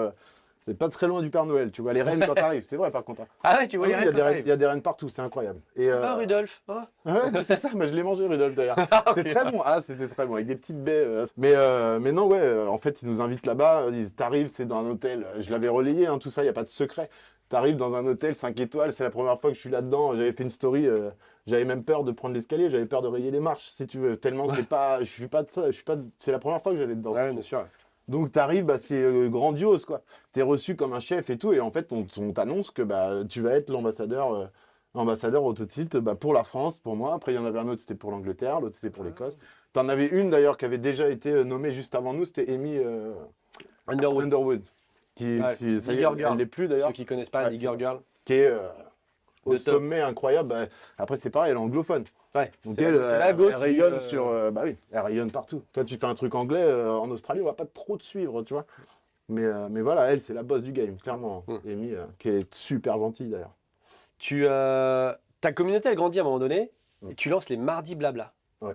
c'est pas très loin du Père Noël, tu vois les rennes quand t'arrives, c'est vrai par contre. Hein. Ah ouais, tu vois Oui, les il y a rêves des quand rennes, t'arrives. il y a des rennes partout, c'est incroyable. Et, Ah, Rudolf. Oh. ouais, bah, c'est ça, mais je l'ai mangé, Rudolf, d'ailleurs. C'était très bon, c'était très bon, avec des petites baies. Mais non, ouais, en fait, ils nous invitent là-bas, t'arrives, c'est dans un hôtel, je l'avais relayé, hein, tout ça, il n'y a pas de secret. T'arrives dans un hôtel 5 étoiles, c'est la première fois que je suis là-dedans, j'avais fait une story, j'avais même peur de prendre l'escalier, j'avais peur de rayer les marches, si tu veux, tellement c'est pas, je suis pas de ça, c'est la première fois que j'allais dedans. Ouais, bien sûr. Donc t'arrives, bah, c'est grandiose quoi. T'es reçu comme un chef et tout, et en fait on t'annonce que bah, tu vas être l'ambassadeur Rototilt bah, pour la France, pour moi. Après il y en avait un autre, c'était pour l'Angleterre, l'autre c'était pour l'Écosse. T'en avais une d'ailleurs qui avait déjà été nommée juste avant nous, c'était Amy Underwood. Ouais, Ça y est, Girl. elle l'est plus d'ailleurs, Ceux qui connaissent pas, Ouais, les c'est ça. Girl. qui est au De top. sommet incroyable. Bah, après c'est pareil, elle est anglophone. Ouais, Donc c'est elle, la go elle qui, rayonne bah oui, elle rayonne partout. Toi tu fais un truc anglais, en Australie on va pas trop te suivre, tu vois. Mais voilà, elle, c'est la boss du game, clairement. Amy, qui est super gentille d'ailleurs. Ta communauté, elle grandit à un moment donné, et tu lances les mardis blabla. Ouais.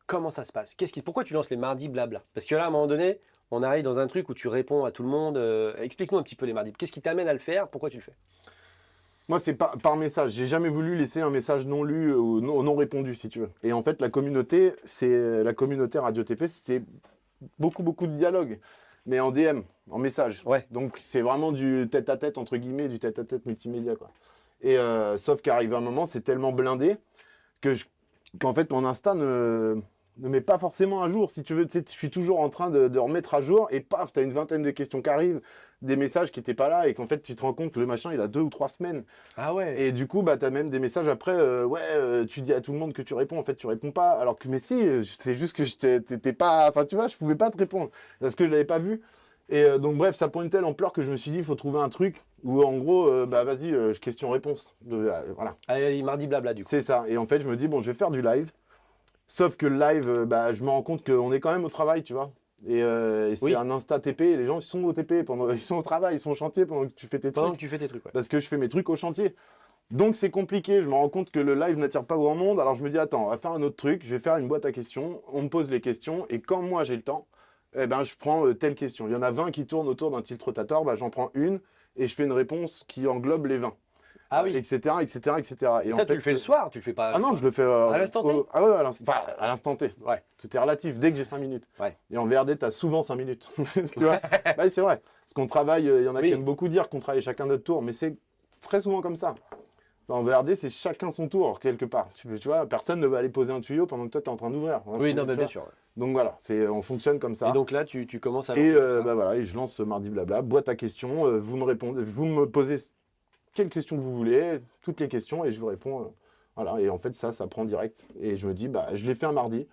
Comment ça se passe? Pourquoi tu lances les mardis blabla? Parce que là, à un moment donné, on arrive dans un truc où tu réponds à tout le monde. Explique-nous un petit peu les mardis. Qu'est-ce qui t'amène à le faire? Pourquoi tu le fais? Moi, c'est par message. J'ai jamais voulu laisser un message non lu ou non répondu, si tu veux. Et en fait, la communauté Radio TP, c'est beaucoup, beaucoup de dialogue. Mais en DM, en message. Ouais. Donc, c'est vraiment du tête-à-tête, entre guillemets, du tête-à-tête multimédia, quoi. Et sauf qu'arrive un moment, c'est tellement blindé qu'en fait, mon Insta ne met pas forcément à jour. Si tu veux, tu sais, je suis toujours en train de remettre à jour et paf, tu as une vingtaine de questions qui arrivent, des messages qui n'étaient pas là et qu'en fait, tu te rends compte que le machin, il a 2 ou 3 semaines. Ah ouais. Et du coup, bah, tu as même des messages après, tu dis à tout le monde que tu réponds, en fait, tu réponds pas. Alors que, mais si, c'est juste que t'étais pas. Enfin, tu vois, je pouvais pas te répondre parce que je l'avais pas vu. Et donc, bref, ça prend une telle ampleur que je me suis dit, il faut trouver un truc où, en gros, bah, vas-y, question-réponse. Voilà. Allez, mardi blabla, du coup. C'est ça. Et en fait, je me dis, bon, je vais faire du live. Sauf que le live, bah, je me rends compte qu'on est quand même au travail, tu vois. Et c'est Oui. un Insta TP. Les gens, ils sont au TP, ils sont au travail, ils sont au chantier pendant que tu fais tes Pendant trucs. que tu fais tes trucs, ouais. Parce que je fais mes trucs au chantier. Donc c'est compliqué, je me rends compte que le live n'attire pas grand monde, alors je me dis attends, on va faire un autre truc, je vais faire une boîte à questions, on me pose les questions, et quand moi j'ai le temps, eh ben, je prends telle question. Il y en a 20 qui tournent autour d'un tilt rotator, bah, j'en prends une, et je fais une réponse qui englobe les 20. Ah oui. Etc., etc., etc. Et Et en ça, tu fait, le fais le soir, tu le fais pas. Ah non, je le fais À l'instant T Ah ouais, à l'instant T. Ouais. Tout est relatif, dès que j'ai 5 minutes. Ouais. Et en VRD, tu as souvent 5 minutes. Tu vois. Bah, c'est vrai. Parce qu'on travaille, il y en a Oui. qui aiment beaucoup dire qu'on travaille chacun notre tour, mais c'est très souvent comme ça. En VRD, c'est chacun son tour, quelque part. Tu vois, personne ne va aller poser un tuyau pendant que toi, tu es en train d'ouvrir. Oui, non, mais Tu bien vois. sûr. Ouais. Donc voilà, on fonctionne comme ça. Et donc là, tu commences à Et lancer tout ça. bah voilà, et je lance ce mardi blabla, boîte à questions, vous me répondez, vous me posez quelles questions vous voulez, toutes les questions, et je vous réponds. Voilà, et en fait, ça prend direct. Et je me dis, bah, je l'ai fait un mardi.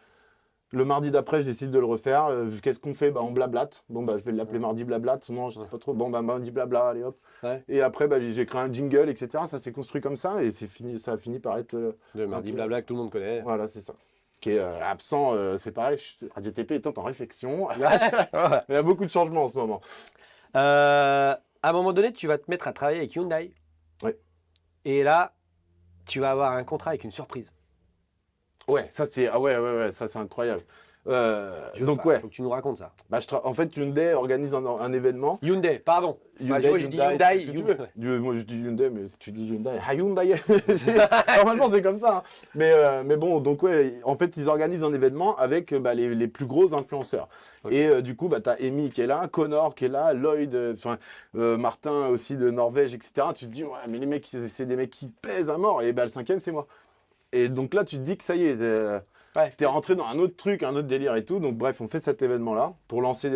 Le mardi d'après, je décide de le refaire. Qu'est-ce qu'on fait? Bah, on blablate. Bon, bah, je vais l'appeler mardi blablate. Non, je sais pas trop. Bon, bah, mardi blabla, allez hop. Ouais. Et après, bah, j'ai créé un jingle, etc. Ça s'est construit comme ça et c'est fini, ça a fini par être. Le mardi blabla que tout le monde connaît. Voilà, c'est ça. Qui est absent, c'est pareil. Radio TP étant en réflexion. Ouais. Il y a beaucoup de changements en ce moment. À un moment donné, tu vas te mettre à travailler avec Hyundai. Ouais. Et là, tu vas avoir un contrat avec une surprise. Ouais, ça c'est ouais, ça c'est incroyable. Donc Faut ouais, que tu nous racontes ça. bah, en fait Hyundai organise un événement. Hyundai, pardon. Moi, je dis Hyundai. ce que tu veux. Moi je dis Hyundai, mais si tu dis Hyundai, Hyundai. Normalement c'est comme ça. Hein. Mais bon, donc ouais, en fait ils organisent un événement avec les plus gros influenceurs. Okay. Et du coup, t'as Amy qui est là, Connor qui est là, Lloyd, Martin aussi de Norvège, etc. Tu te dis, ouais, mais les mecs, c'est des mecs qui pèsent à mort. Et le cinquième, c'est moi. Et donc là, tu te dis que ça y est, t'es rentré dans un autre truc, un autre délire et tout. Donc bref, on fait cet événement-là pour lancer.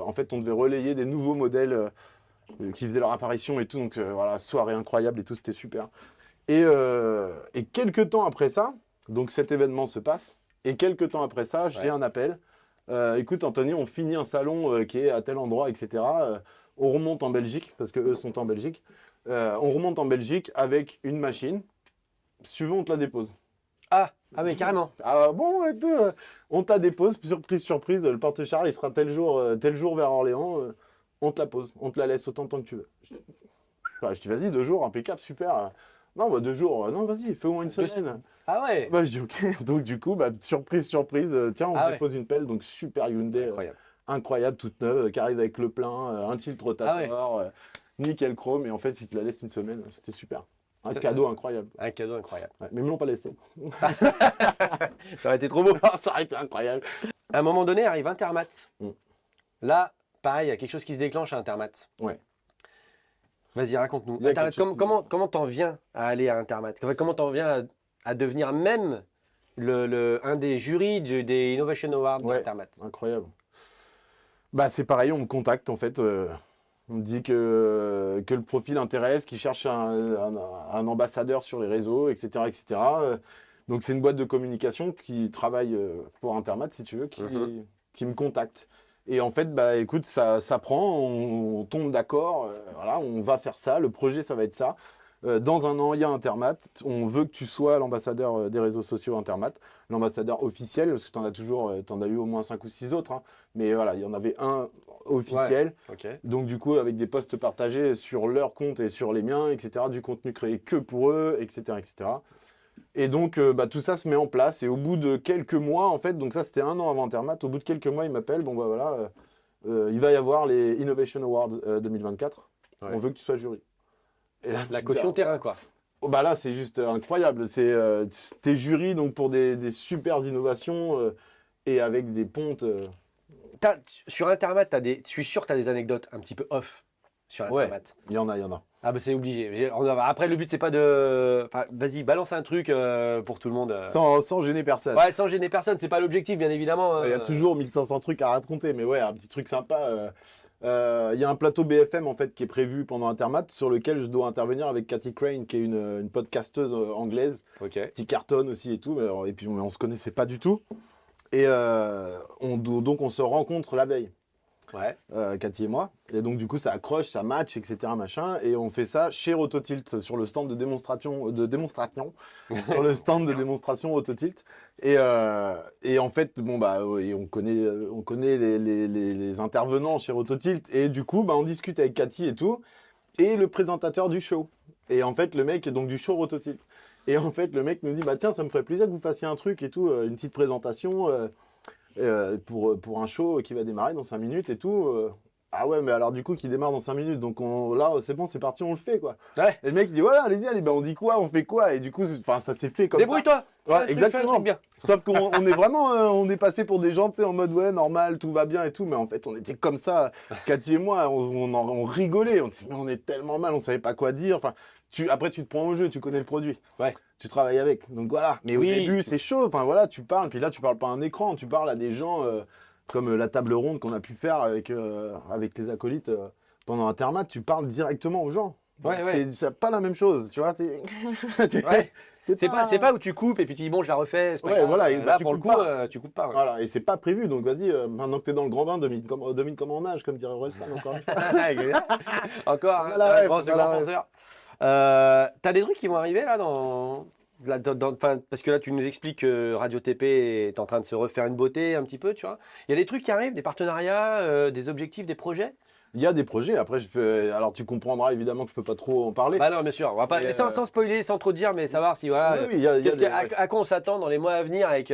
En fait, on devait relayer des nouveaux modèles qui faisaient leur apparition et tout. Donc voilà, soirée incroyable et tout, c'était super. Et quelques temps après ça, donc cet événement se passe. Et quelques temps après ça, j'ai un appel. Écoute, Anthony, on finit un salon qui est à tel endroit, etc. On remonte en Belgique, parce qu'eux sont en Belgique. On remonte en Belgique avec une machine. Si tu veux, on te la dépose. Ah mais carrément. Ah bon, et tout, on te la dépose, surprise, le porte-char, il sera tel jour vers Orléans, on te la pose, on te la laisse autant de temps que tu veux. Je dis, vas-y, 2 jours, impeccable, super. Non, 2 jours, non, vas-y, fais au moins une semaine. Ah ouais. Bah, je dis, ok. Donc, du coup, surprise, tiens, on te dépose une pelle, donc super Hyundai, incroyable, toute neuve, qui arrive avec le plein, un tilt rotator, nickel chrome, et en fait, il te la laisse une semaine, c'était super. Un cadeau incroyable. Un cadeau incroyable. Ouais, mais ils me l'ont pas laissé. Ça aurait été trop beau. Ça aurait été incroyable. À un moment donné, arrive Intermat. Mm. Là, pareil, il y a quelque chose qui se déclenche à Intermat. Ouais. Vas-y, raconte-nous. Comment t'en viens à aller à Intermat? Comment t'en viens à devenir même un des jurys des Innovation Awards d'Intermat? Incroyable. Bah, c'est pareil, on me contacte en fait. On me dit que le profil intéresse, qu'il cherche un ambassadeur sur les réseaux, etc. etc. Donc c'est une boîte de communication qui travaille pour Intermat, si tu veux, qui me contacte. Et en fait, bah écoute, ça prend, on tombe d'accord, voilà, on va faire ça, le projet ça va être ça. Dans un an, il y a Intermat, on veut que tu sois l'ambassadeur des réseaux sociaux Intermat, l'ambassadeur officiel, parce que tu en as toujours, tu en as eu au moins 5 ou 6 autres, hein, mais voilà, il y en avait un officiel, donc du coup avec des posts partagés sur leur compte et sur les miens, etc., du contenu créé que pour eux, etc., etc. Et donc tout ça se met en place, et au bout de quelques mois, en fait, donc ça c'était 1 an avant Intermat, au bout de quelques mois, ils m'appellent, bon bah voilà, il va y avoir les Innovation Awards 2024, on veut que tu sois jury. Et là, la caution terrain, quoi. Bah là, c'est juste incroyable. T'es jury donc pour des super innovations et avec des pontes. Sur Intermat, je suis sûr que tu as des anecdotes un petit peu off sur Intermat. Ouais, il y en a. Ah bah c'est obligé. Après, le but, c'est pas de... Enfin, vas-y, balance un truc pour tout le monde. Sans gêner personne. Ouais, sans gêner personne. C'est pas l'objectif, bien évidemment. Il y a toujours 1500 trucs à raconter, mais ouais, un petit truc sympa. Il y a un plateau BFM en fait qui est prévu pendant Intermat sur lequel je dois intervenir avec Cathy Crane qui est une podcasteuse anglaise qui cartonne aussi et tout, et puis on se connaissait pas du tout et donc on se rencontre la veille, Cathy et moi, et donc du coup ça accroche, ça match, etc. machin, et on fait ça chez Autotilt sur le stand de démonstration sur le stand de démonstration Autotilt, et en fait bon on connaît les intervenants chez Autotilt, et du coup on discute avec Cathy et tout, et le présentateur du show, et en fait le mec est donc du show Autotilt, et en fait le mec nous dit tiens, ça me ferait plaisir que vous fassiez un truc et tout, une petite présentation pour un show qui va démarrer dans 5 minutes et tout. Ah ouais, mais alors du coup qui démarre dans 5 minutes, donc là c'est bon, c'est parti, on le fait quoi. Ouais. Et le mec il dit ouais, allez-y, on dit quoi, on fait quoi, et du coup ça s'est fait comme ça. Débrouille-toi. Ouais, exactement. Bien. Sauf qu'on est vraiment, on est passé pour des gens, tu sais, en mode ouais, normal, tout va bien et tout, mais en fait on était comme ça, Cathy et moi, on rigolait, on disait mais on est tellement mal, on savait pas quoi dire. Enfin, après tu te prends au jeu, tu connais le produit. Ouais. Tu travailles avec, donc voilà. Mais au début c'est chaud, enfin voilà, tu parles, puis là tu parles pas à un écran, tu parles à des gens comme la table ronde qu'on a pu faire avec les acolytes pendant Intermat, tu parles directement aux gens. C'est pas la même chose, tu vois. C'est pas où tu coupes et puis tu dis bon, je la refais. C'est pas Ouais, grave. voilà, et Là, bah, tu pour le coupes coup, pas. tu coupes pas. Ouais. Voilà, et c'est pas prévu, donc vas-y, maintenant que t'es dans le grand bain, domine comme on nage, comme dirait Orelsan, encore une fois. Encore On a un la ref, grand on a la ref. penseur. T'as des trucs qui vont arriver là parce que là, tu nous expliques que Radio TP est en train de se refaire une beauté un petit peu, tu vois. Il y a des trucs qui arrivent, des partenariats, des objectifs, des projets. Il y a des projets, après, alors tu comprendras évidemment que je peux pas trop en parler. Bah non, bien sûr, on va pas, Mais, sans spoiler, sans trop dire, mais savoir si voilà, Oui, oui, il y a à quoi on s'attend dans les mois à venir avec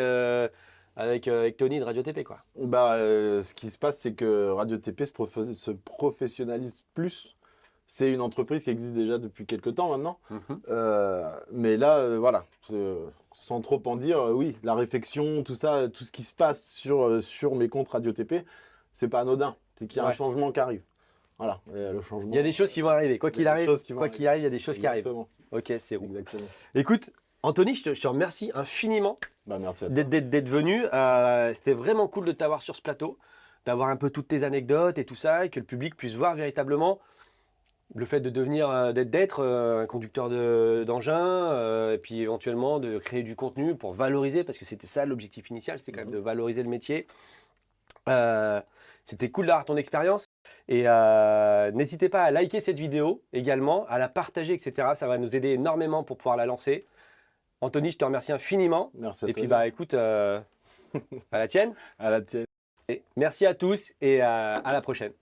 Tony de Radio TP, quoi. Bah, ce qui se passe, c'est que Radio TP se professionnalise plus. C'est une entreprise qui existe déjà depuis quelques temps maintenant. Mhm. Mais là, voilà, sans trop en dire, oui, la réflexion, tout ça, tout ce qui se passe sur mes comptes Radio TP, c'est pas anodin. C'est qu'il y a un Ouais. changement qui arrive. Voilà, et le changement. Il y a des choses qui vont arriver, quoi qu'il Il y a des arrive, choses qui vont quoi qu'il arrive, il y a des choses qui arrivent. Exactement. Ok, c'est bon. Exactement. Écoute, Anthony, je te remercie infiniment Bah, merci à toi. d'être venu. C'était vraiment cool de t'avoir sur ce plateau, d'avoir un peu toutes tes anecdotes et tout ça, et que le public puisse voir véritablement le fait de devenir, d'être un conducteur d'engin, et puis éventuellement de créer du contenu pour valoriser, parce que c'était ça l'objectif initial, c'était quand même de valoriser le métier. C'était cool d'avoir ton expérience. Et n'hésitez pas à liker cette vidéo également, à la partager, etc. Ça va nous aider énormément pour pouvoir la lancer. Anthony, je te remercie infiniment. Merci à Et toi. puis, bah, écoute, à la tienne. À la tienne. Et merci à tous et à la prochaine.